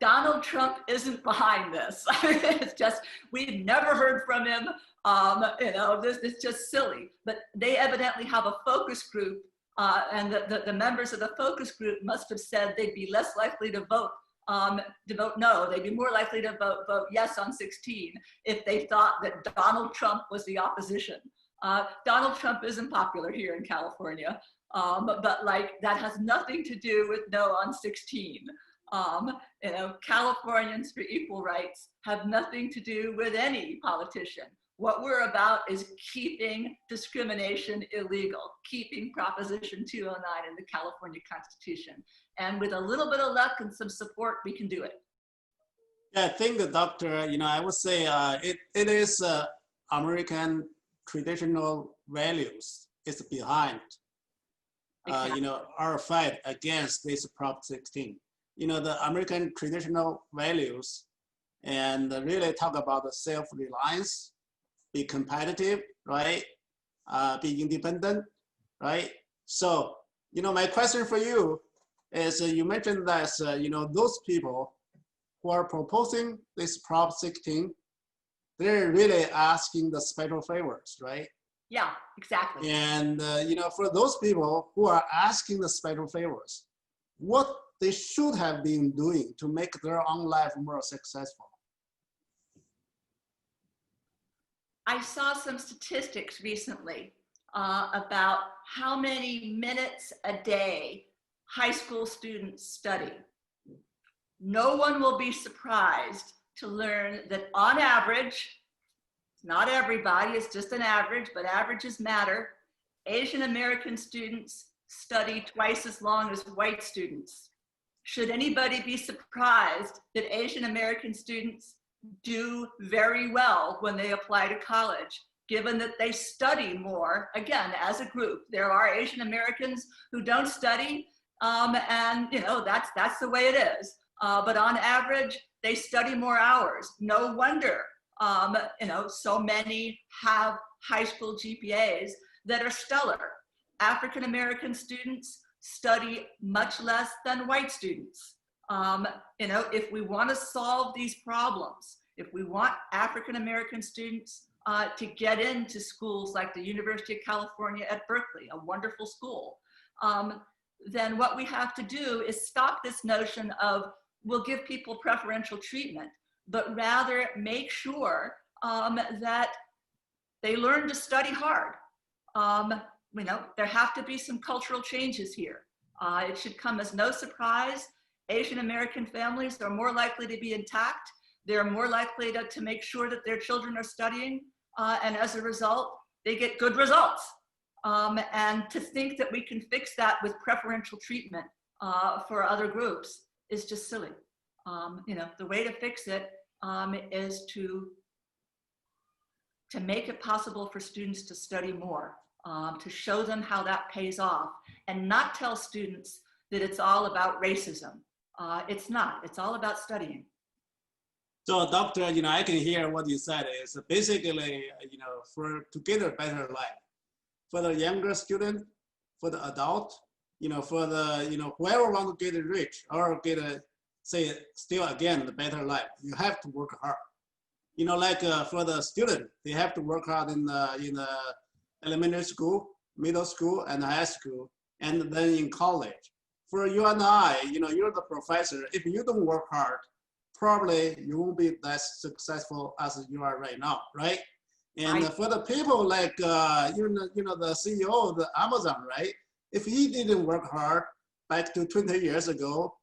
Donald Trump isn't behind this. It's just, we've never heard from him. You know, this is just silly. But they evidently have a focus group, and the members of the focus group must have said they'd be less likely to vote no. They'd be more likely to vote yes on 16 if they thought that Donald Trump was the opposition. Donald Trump isn't popular here in California, but like that has nothing to do with no on 16. You know, Californians for equal rights have nothing to do with any politician. What we're about is keeping discrimination illegal, keeping Proposition 209 in the California Constitution. And with a little bit of luck and some support, we can do it. Yeah, I think, Doctor, you know, I would say it is American traditional values is behind, Exactly. you know, our fight against this Prop 16. You know, the American traditional values and really talk about the self-reliance, be competitive, right? Be independent, right? So, you know, my question for you is you mentioned that, you know, those people who are proposing this Prop 16, they're really asking the special favors, right? Yeah, exactly. And, you know, for those people who are asking the special favors, what they should have been doing to make their own life more successful? I saw some statistics recently about how many minutes a day high school students study. No one will be surprised to learn that on average, not everybody, it's just an average, but averages matter. Asian American students study twice as long as white students. should anybody be surprised that Asian American students do very well when they apply to college, given that they study more? Again, as a group, there are Asian Americans who don't study, and that's the way it is. But on average, they study more hours. No wonder, so many have high school GPAs that are stellar. African American students study much less than white students. If we want to solve these problems, if we want African American students to get into schools like the University of California at Berkeley, a wonderful school, then what we have to do is stop this notion of we'll give people preferential treatment, but rather make sure that they learn to study hard. There have to be some cultural changes here. It should come as no surprise. Asian American families are more likely to be intact. They're more likely to make sure that their children are studying. And as a result, they get good results. And to think that we can fix that with preferential treatment for other groups is just silly. The way to fix it is to make it possible for students to study more, to show them how that pays off, and not tell students that it's all about racism. It's not. It's all about studying. So, Doctor, I can hear what you said is basically, to get a better life for the younger student, for the adult, for the, whoever want to get rich or get still again, the better life, you have to work hard. For the student, they have to work hard in the elementary school, middle school, and high school, and then in college. For you and I, you're the professor. If you don't work hard, probably you won't be as successful as you are right now, right? And for the people like, the CEO of the Amazon, right? If he didn't work hard back to 20 years ago,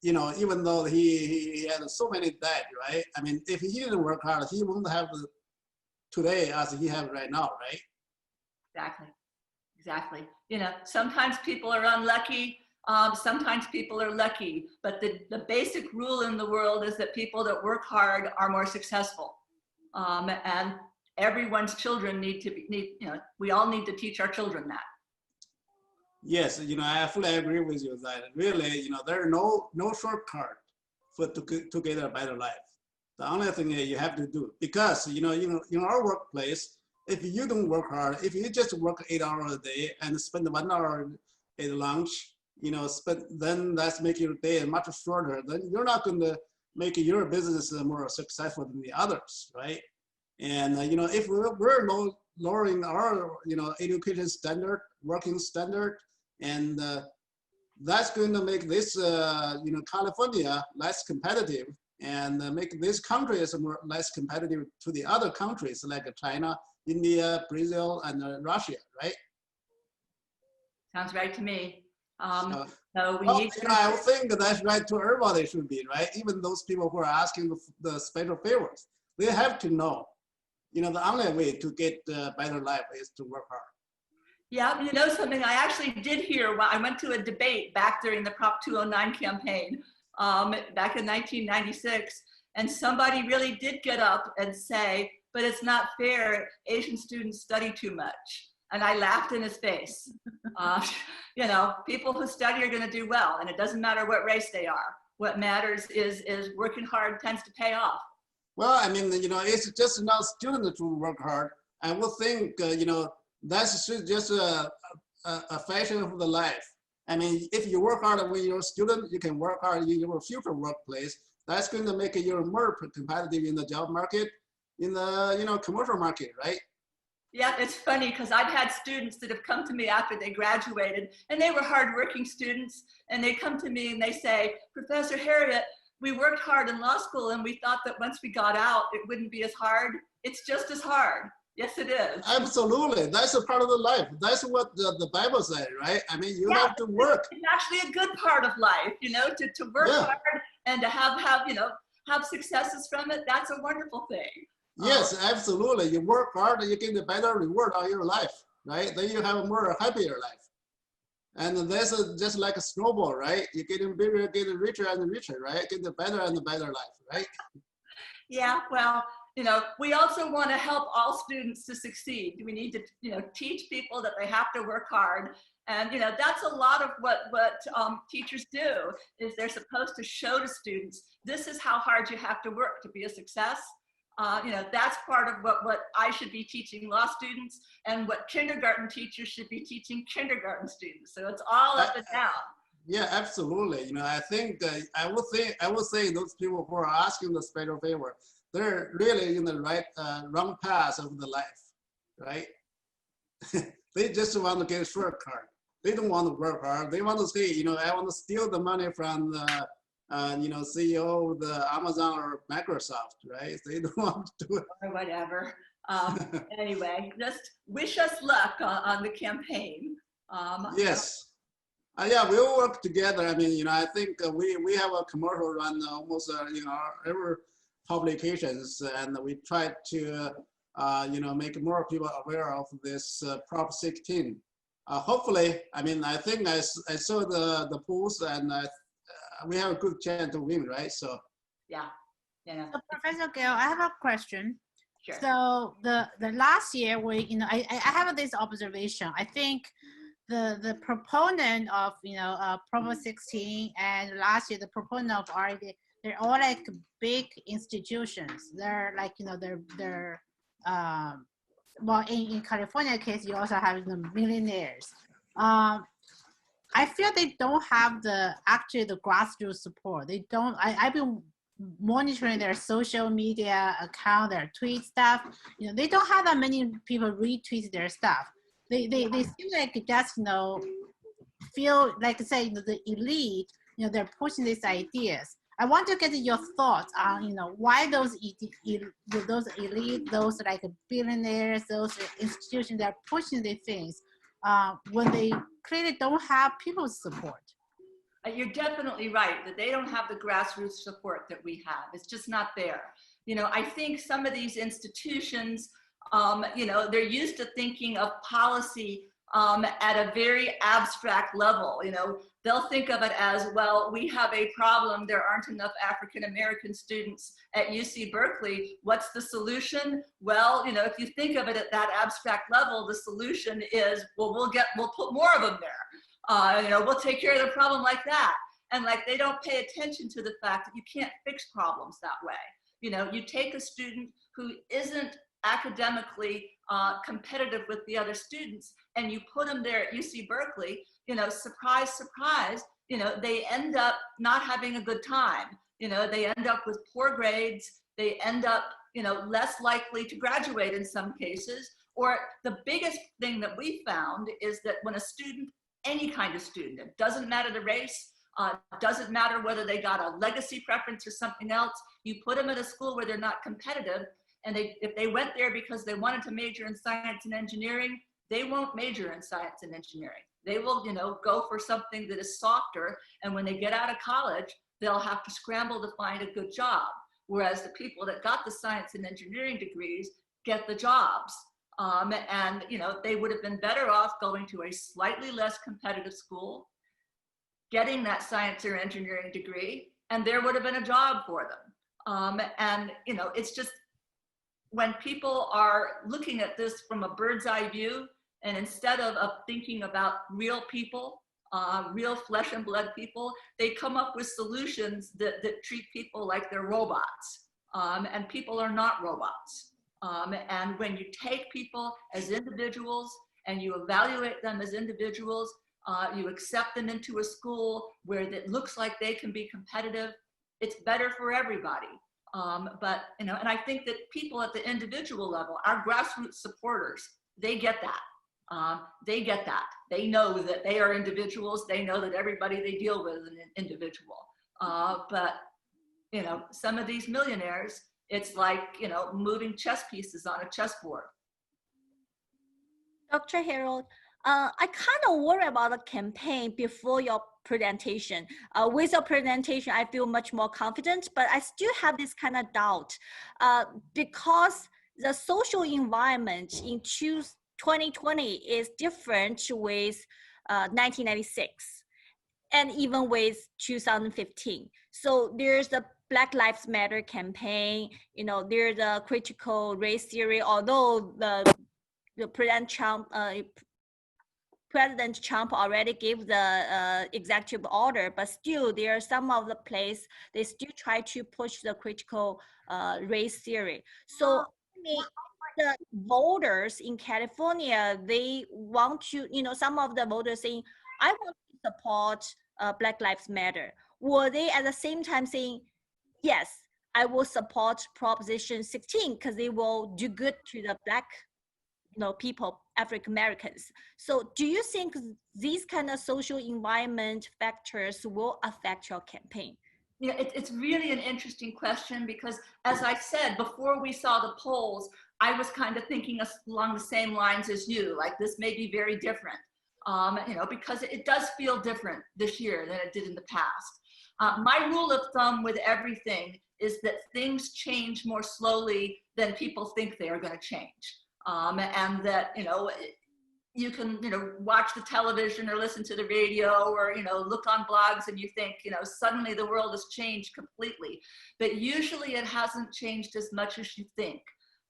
even though he had so many debt, right? I mean, if he didn't work hard, he won't have today as he has right now, right? Exactly. Sometimes people are unlucky. Sometimes people are lucky, but the basic rule in the world is that people that work hard are more successful. And everyone's children we all need to teach our children that. Yes, I fully agree with you that really, there are no shortcut to get a better life. The only thing you have to do, because, in our workplace, if you don't work hard, if you just work 8 hours a day and spend 1 hour at lunch, then that's making your day much shorter. Then you're not going to make your business more successful than the others, right? And if we're lowering our education standard, working standard, and that's going to make this California less competitive, and make this country less competitive to the other countries like China, India, Brazil, and Russia, right? Sounds right to me. So we need to... I think that's right to everybody should be, right? Even those people who are asking the special favors, they have to know, the only way to get a better life is to work hard. Yeah, something I actually did hear, I went to a debate back during the Prop 209 campaign back in 1996, and somebody really did get up and say, but it's not fair, Asian students study too much. And I laughed in his face. People who study are going to do well, and it doesn't matter what race they are. What matters is working hard tends to pay off. Well, I mean, it's just not students who work hard. I would think, that's just a fashion of the life. I mean, if you work hard when you're a student, you can work hard in your future workplace. That's going to make you more competitive in the job market, in the commercial market, right? Yeah, it's funny because I've had students that have come to me after they graduated, and they were hardworking students, and they come to me and they say, Professor Heriot, we worked hard in law school and we thought that once we got out, it wouldn't be as hard. It's just as hard. Yes, it is. Absolutely. That's a part of the life. That's what the Bible says, right? I mean, you have to work. It's actually a good part of life, to work hard and to have successes from it. That's a wonderful thing. Yes, absolutely. You work hard and you get a better reward on your life, right? Then you have a more happier life. And that's just like a snowball, right? You're getting bigger, getting richer and richer, right? Getting better and better life, right? Yeah, well, we also want to help all students to succeed. We need to, teach people that they have to work hard. And, that's a lot of what teachers do, is they're supposed to show to students, this is how hard you have to work to be a success. That's part of what I should be teaching law students, and what kindergarten teachers should be teaching kindergarten students. So it's all up and down. Yeah, absolutely. I think I would say those people who are asking the special favor, they're really in the wrong path of the life, right? They just want to get a shortcut. They don't want to work hard. They want to say, I want to steal the money from the CEO of the Amazon or Microsoft, right? They don't want to do it. Or whatever. Anyway, just wish us luck on the campaign. Yes. Yeah, we'll work together. I mean, I think we have a commercial run almost, every publications, and we try to, make more people aware of this Prop 16. Hopefully, I mean, I think I saw the polls, and we have a good chance to win, right? So yeah. So Professor Gail, I have a question. Sure. So the last year I have this observation. I think the proponent of Prop 16 and last year the proponent of RED, they're all like big institutions. They're like they're well, in California case, you also have the millionaires. I feel they don't have the grassroots support. They don't. I've been monitoring their social media account, their tweet stuff. They don't have that many people retweet their stuff. They seem like just feel like say the elite. They're pushing these ideas. I want to get your thoughts on why those elite, those like billionaires, those institutions that are pushing these things when they clearly don't have people's support. You're definitely right that they don't have the grassroots support that we have. It's just not there. I think some of these institutions, they're used to thinking of policy at a very abstract level. They'll think of it as, well, we have a problem. There aren't enough African-American students at UC Berkeley. What's the solution? Well, if you think of it at that abstract level, the solution is, well, we'll put more of them there. We'll take care of the problem like that. And they don't pay attention to the fact that you can't fix problems that way. You take a student who isn't academically competitive with the other students, and you put them there at UC Berkeley, surprise, surprise, they end up not having a good time. They end up with poor grades. They end up, less likely to graduate in some cases. Or the biggest thing that we found is that when a student, any kind of student, it doesn't matter the race, doesn't matter whether they got a legacy preference or something else, you put them at a school where they're not competitive, and if they went there because they wanted to major in science and engineering, they won't major in science and engineering. They will, go for something that is softer. And when they get out of college, they'll have to scramble to find a good job. Whereas the people that got the science and engineering degrees get the jobs. And, they would have been better off going to a slightly less competitive school, getting that science or engineering degree, and there would have been a job for them. And, it's just, when people are looking at this from a bird's eye view, and instead of thinking about real people, real flesh and blood people, they come up with solutions that treat people like they're robots. And people are not robots. And when you take people as individuals and you evaluate them as individuals, you accept them into a school where it looks like they can be competitive, it's better for everybody. But, and I think that people at the individual level, our grassroots supporters, they get that. They get that. They know that they are individuals. They know that everybody they deal with is an individual. But, some of these millionaires, it's like, moving chess pieces on a chessboard. Dr. Heriot, I kind of worry about the campaign before your presentation. With your presentation, I feel much more confident, but I still have this kind of doubt because the social environment in 2020 is different with 1996, and even with 2015. So there's the Black Lives Matter campaign, you know, there's a critical race theory, although the President Trump already gave the executive order, but still there are some of the place, they still try to push the critical race theory. So I mean, the voters in California, they want to, you know, some of the voters saying, I want to support Black Lives Matter. Were they at the same time saying, yes, I will support Proposition 16 because they will do good to the Black, you know, people, African Americans. So do you think these kind of social environment factors will affect your campaign? Yeah, it's really an interesting question because, as I said, before we saw the polls, I was kind of thinking along the same lines as you, like this may be very different, you know, because it does feel different this year than it did in the past. My rule of thumb with everything is that things change more slowly than people think they are going to change. And that, you know, you can, you know, watch the television or listen to the radio or, you know, look on blogs and you think, you know, suddenly the world has changed completely. But usually it hasn't changed as much as you think.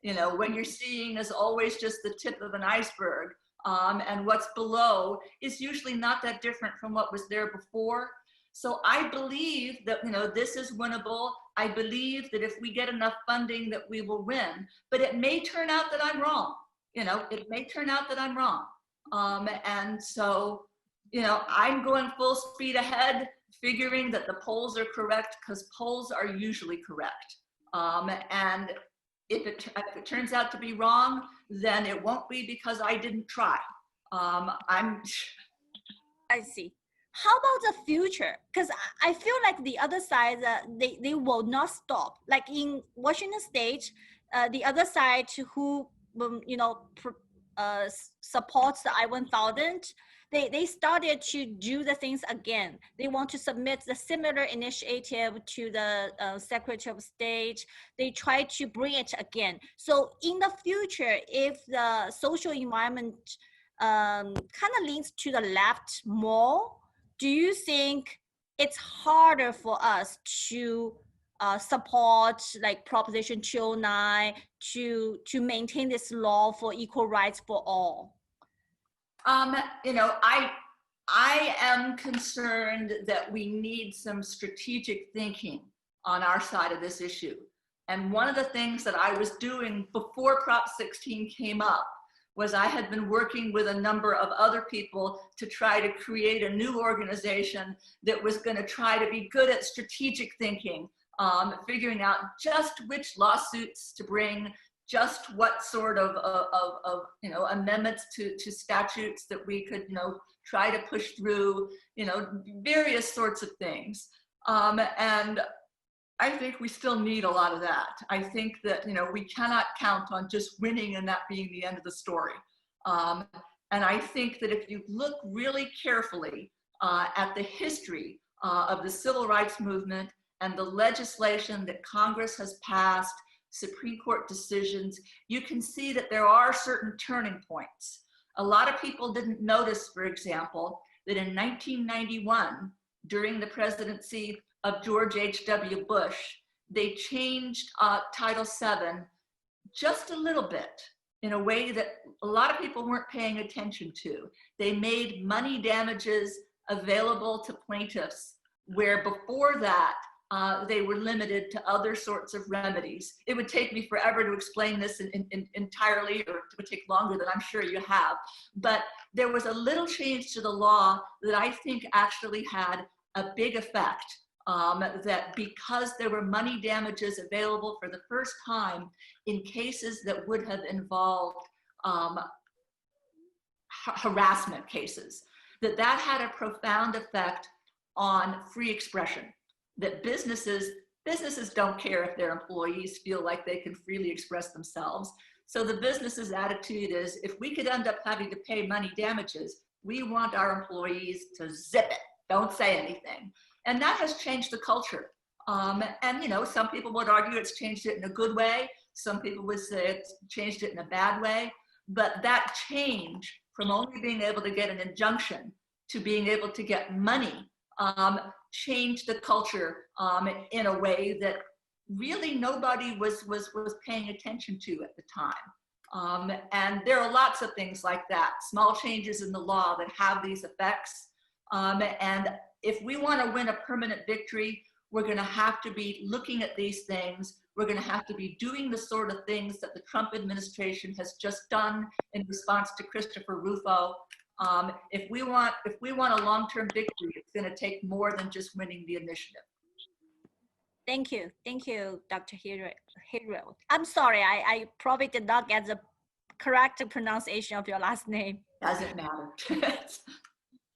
You know, when you're seeing is always just the tip of an iceberg, and what's below is usually not that different from what was there before. So I believe that, you know, this is winnable. I believe that if we get enough funding that we will win, but it may turn out that I'm wrong. You know, it may turn out that I'm wrong. And so, you know, I'm going full speed ahead, figuring that the polls are correct because polls are usually correct. And if it turns out to be wrong, then it won't be because I didn't try. I see. How about the future? Because I feel like the other side, they will not stop. Like in Washington State, the other side who, you know, supports the I-1000, they started to do the things again. They want to submit the similar initiative to the Secretary of State. They try to bring it again. So in the future, if the social environment kind of leans to the left more, do you think it's harder for us to support like Proposition 209 to maintain this law for equal rights for all? You know, I am concerned that we need some strategic thinking on our side of this issue. And one of the things that I was doing before Prop 16 came up was I had been working with a number of other people to try to create a new organization that was going to try to be good at strategic thinking, figuring out just which lawsuits to bring, just what sort of you know, amendments to statutes that we could, you know, try to push through, you know, various sorts of things. And I think we still need a lot of that. I think that, you know, we cannot count on just winning and that being the end of the story. And I think that if you look really carefully at the history of the civil rights movement and the legislation that Congress has passed, Supreme Court decisions, you can see that there are certain turning points. A lot of people didn't notice, for example, that in 1991, during the presidency of George H.W. Bush, they changed Title VII just a little bit in a way that a lot of people weren't paying attention to. They made money damages available to plaintiffs, where before that, they were limited to other sorts of remedies. It would take me forever to explain this entirely, or it would take longer than I'm sure you have. But there was a little change to the law that I think actually had a big effect. That because there were money damages available for the first time in cases that would have involved harassment cases, that had a profound effect on free expression. That businesses don't care if their employees feel like they can freely express themselves. So the business's attitude is, if we could end up having to pay money damages, we want our employees to zip it, don't say anything. And that has changed the culture. And, you know, some people would argue it's changed it in a good way. Some people would say it's changed it in a bad way. But that change from only being able to get an injunction to being able to get money, changed the culture in a way that really nobody was paying attention to at the time. And there are lots of things like that, small changes in the law that have these effects. And if we want to win a permanent victory, we're going to have to be looking at these things. We're going to have to be doing the sort of things that the Trump administration has just done in response to Christopher Rufo. If we want a long-term victory, it's going to take more than just winning the initiative. Thank you, Dr. Heriot. I'm sorry, I probably did not get the correct pronunciation of your last name. Doesn't matter.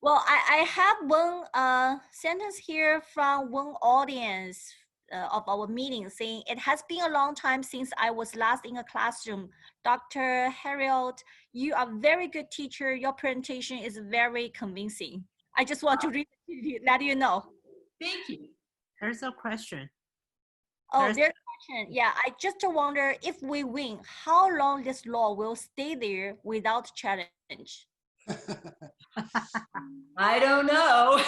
Well, I have one sentence here from one audience of our meeting saying, it has been a long time since I was last in a classroom. Dr. Heriot, you are a very good teacher. Your presentation is very convincing. I just want to let you know. Thank you. There's a question. Oh, there's a question. Yeah, I just wonder if we win, how long this law will stay there without challenge? I don't know.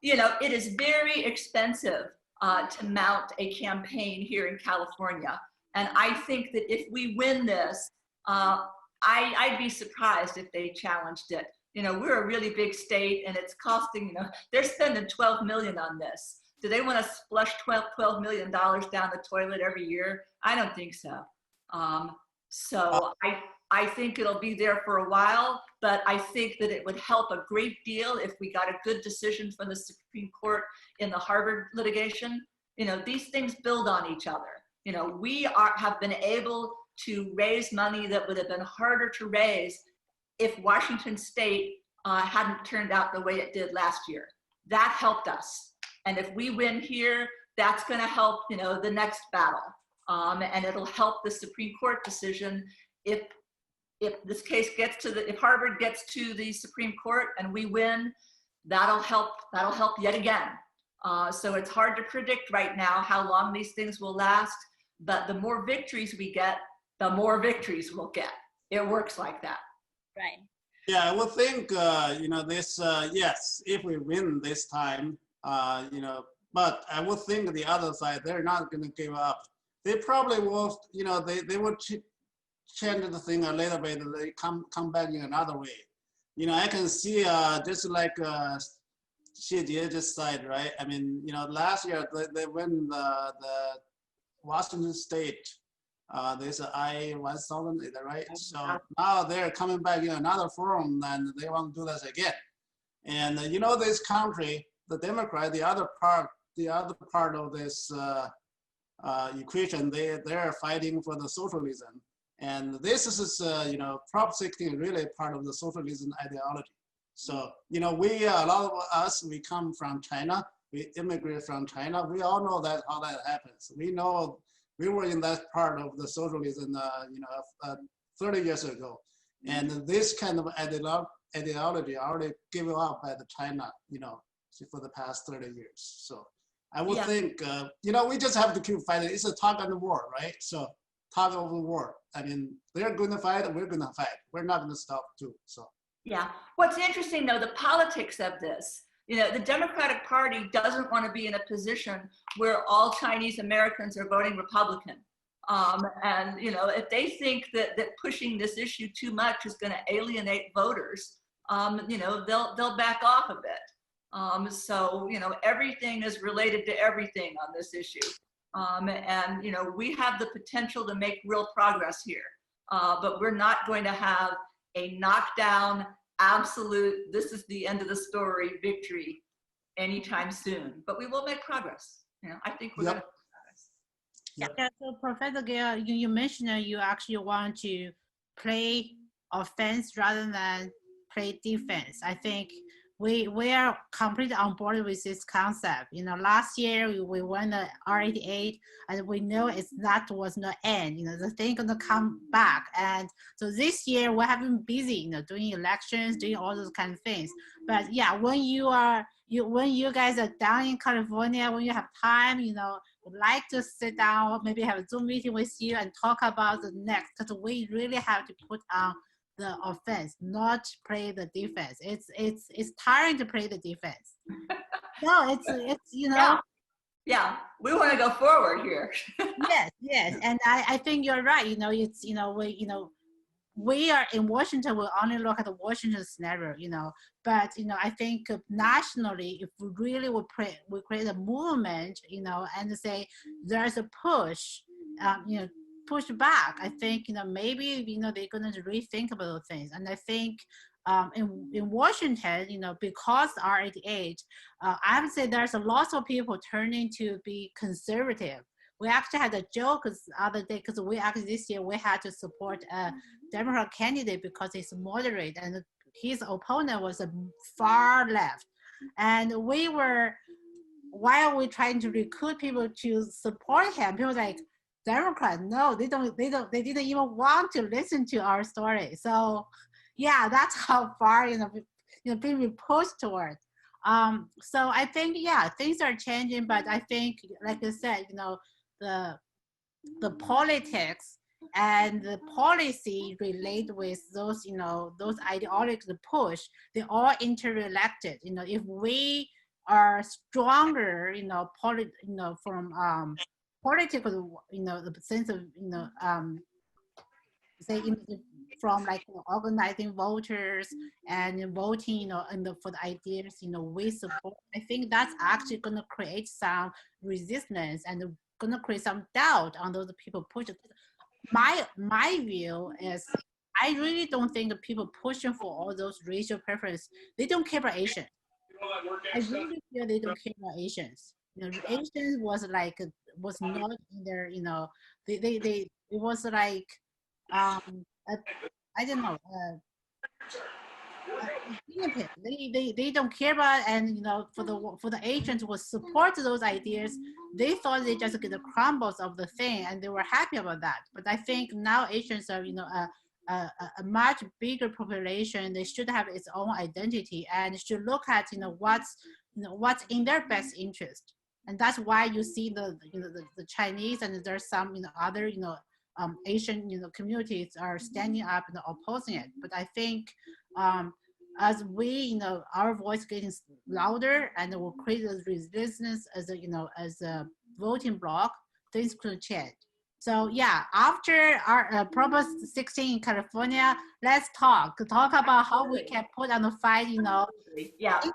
You know, it is very expensive to mount a campaign here in California. And I think that if we win this, I'd be surprised if they challenged it. You know, we're a really big state and it's costing, you know, they're spending $12 million on this. Do they want to flush $12 million down the toilet every year? I don't think so. I think it'll be there for a while, but I think that it would help a great deal if we got a good decision from the Supreme Court in the Harvard litigation. You know, these things build on each other. You know, we have been able to raise money that would have been harder to raise if Washington State hadn't turned out the way it did last year. That helped us. And if we win here, that's going to help, you know, the next battle. And it'll help the Supreme Court decision if this case gets to if Harvard gets to the Supreme Court and we win, that'll help yet again. So it's hard to predict right now how long these things will last, but the more victories we get, the more victories we'll get. It works like that. Right. Yeah, I would think, you know, this, yes, if we win this time, you know, but I would think the other side, they're not going to give up. They probably will, you know, they will change the thing a little bit. They come back in another way. You know, I can see just like Xie just said, right? I mean, you know, last year they win the Washington State. There's an I-1000, is that right? So now they're coming back in another forum and they want to do this again. And you know, this country, the Democrat, the other part of this equation, they're fighting for the socialism. And this is, you know, Prop 16 is really part of the socialism ideology. So, you know, a lot of us, we come from China, we immigrate from China. We all know that how that happens. We know we were in that part of the socialism, you know, 30 years ago. And this kind of ideology already given up by the China, you know, for the past 30 years. So I would think, you know, we just have to keep fighting. It's a tug of war, right? So tug of war. I mean, they're going to fight, we're going to fight. We're not going to stop too, so. Yeah, what's interesting though, the politics of this, you know, the Democratic Party doesn't want to be in a position where all Chinese Americans are voting Republican. And, you know, if they think that pushing this issue too much is going to alienate voters, you know, they'll back off a bit. So, you know, everything is related to everything on this issue. And, you know, we have the potential to make real progress here, but we're not going to have a knockdown, absolute, this is the end of the story victory anytime soon, but we will make progress. You know, I think we're going to make progress. Yeah, so Professor Gail, you mentioned that you actually want to play offense rather than play defense. I think we are completely on board with this concept. You know, last year we won the R88, and we know was not end. You know, the thing gonna come back, and so this year we have been busy, you know, doing elections, doing all those kind of things. But yeah, when you guys are down in California, when you have time, you know, would like to sit down, maybe have a Zoom meeting with you and talk about the next, because we really have to put on the offense, not play the defense. It's tiring to play the defense. No, it's you know. Yeah, we want to go forward here. Yes, and I think you're right. It's we are in Washington. We only look at the Washington scenario. But I think nationally, if we really would create a movement, and say there's a push, push back. I think maybe they're gonna rethink about those things, and I think. In Washington, because our age, I would say there's a lot of people turning to be conservative. We actually had a joke the other day because this year we had to support a Democrat candidate because he's moderate and his opponent was a far left. And while we're trying to recruit people to support him, people like, Democrat, no, they didn't even want to listen to our story. So yeah, that's how far being pushed toward. So I think things are changing, but I think, like I said, the politics and the policy relate with those those ideologies, the push, they all interrelated. If we are stronger, from political, the sense of say from like organizing voters and voting, for the ideas, we support. I think that's actually going to create some resistance and going to create some doubt on those people pushing. My view is, I really don't think the people pushing for all those racial preferences, they don't care about Asians. I really feel they don't care about Asians. Asians was not in their, it was like, I don't know, they don't care about, and for the agents who support those ideas, they thought they just get the crumbles of the thing and they were happy about that. But I think now Asians are a much bigger population. They should have its own identity and should look at what's in their best interest. And that's why you see the Chinese, and there's some other Asian communities are standing up and opposing it. But I think as we our voice getting louder and will create a resistance as a voting bloc, things could change. So yeah, after our Prop 16 in California, let's talk about how we can put on the fight, in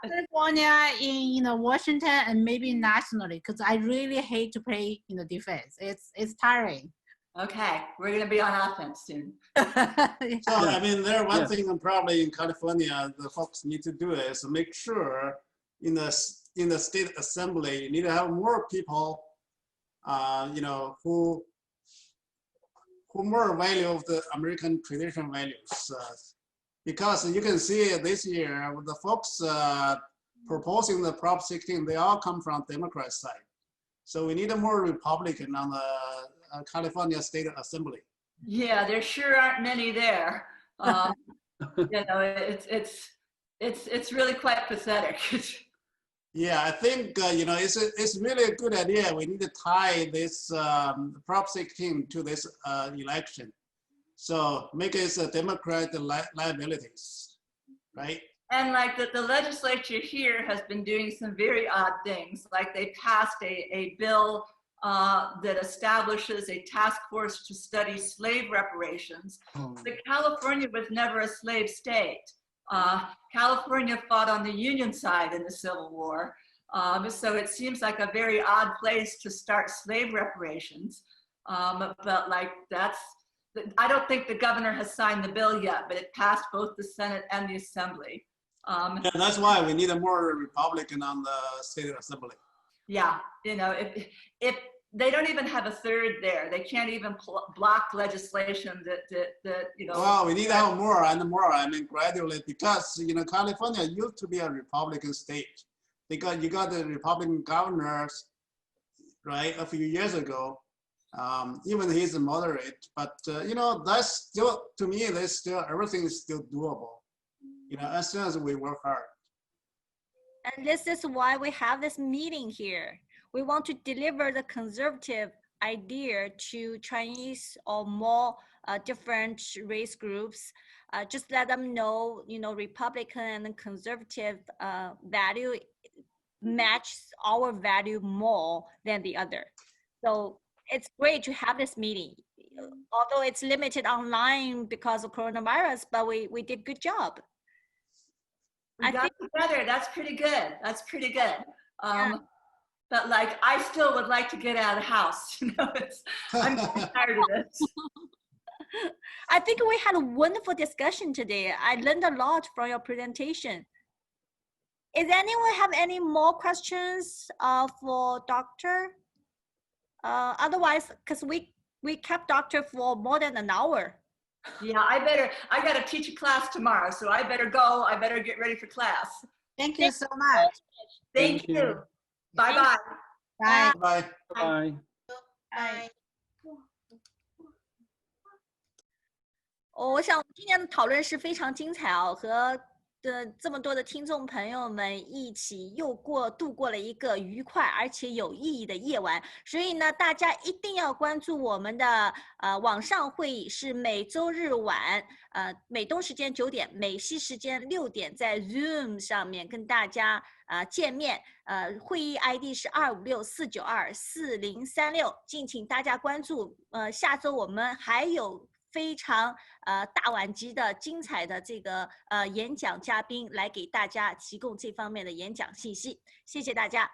California, in Washington, and maybe nationally, because I really hate to play defense. It's tiring. Okay, we're going to be on offense soon. So I mean, one thing probably in California the folks need to do is make sure in the state assembly you need to have more people, who more value of the American traditional values, because you can see this year the folks proposing the Prop 16, they all come from Democrat side. So we need a more Republican on the California State Assembly. Yeah, there sure aren't many there. It's really quite pathetic. Yeah, I think it's really a good idea. We need to tie this Prop 16 to this election, so make it a Democrat liabilities, right? And like the legislature here has been doing some very odd things. Like they passed a bill that establishes a task force to study slave reparations. But California was never a slave state. California fought on the Union side in the Civil War. So it seems like a very odd place to start slave reparations. But like I don't think the governor has signed the bill yet, but it passed both the Senate and the Assembly. Yeah, that's why we need a more Republican on the State Assembly. Yeah, if they don't even have a third there, they can't even block legislation that. Well, we need to have more and more. I mean, gradually, because California used to be a Republican state. Because you got the Republican governors, right, a few years ago. Even he's a moderate, but that's still, to me, everything is still doable. As soon as we work hard. And this is why we have this meeting here. We want to deliver the conservative idea to Chinese or more different race groups. Just let them know, Republican and conservative value matches our value more than the other. So it's great to have this meeting, although it's limited online because of coronavirus, but we did good job. We got together. That's pretty good. That's pretty good. But like, I still would like to get out of the house. I'm tired of this. I think we had a wonderful discussion today. I learned a lot from your presentation. Is anyone have any more questions for Doctor? Otherwise, because we kept Doctor for more than an hour. Yeah, I got to teach a class tomorrow, so I better go. I better get ready for class. Thank you so much. Thank you. Bye-bye. Bye. Bye. Bye. Bye. 我想今天的讨论是非常精彩哦，和这么多的听众朋友们一起度过了一个愉快而且有意义的夜晚。所以呢，大家一定要关注我们的网上会议，是每周日晚美东时间9点，美西时间6点，在 Zoom 上面跟大家见面。会议 ID 是256-492-4036，敬请大家关注。下周我们还有非常大碗级的精彩的这个演讲嘉宾来给大家提供这方面的演讲信息，谢谢大家。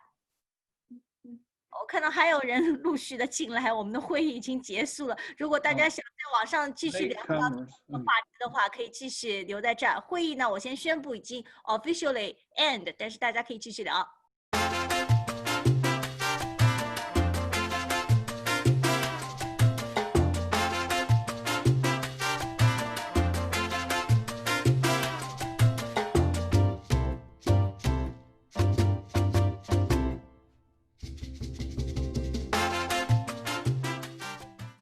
我看到还有人陆续的进来，我们的会议已经结束了。如果大家想在网上继续聊到这个话题的话，可以继续留在这儿。会议呢，我先宣布已经 officially end， 但是大家可以继续聊。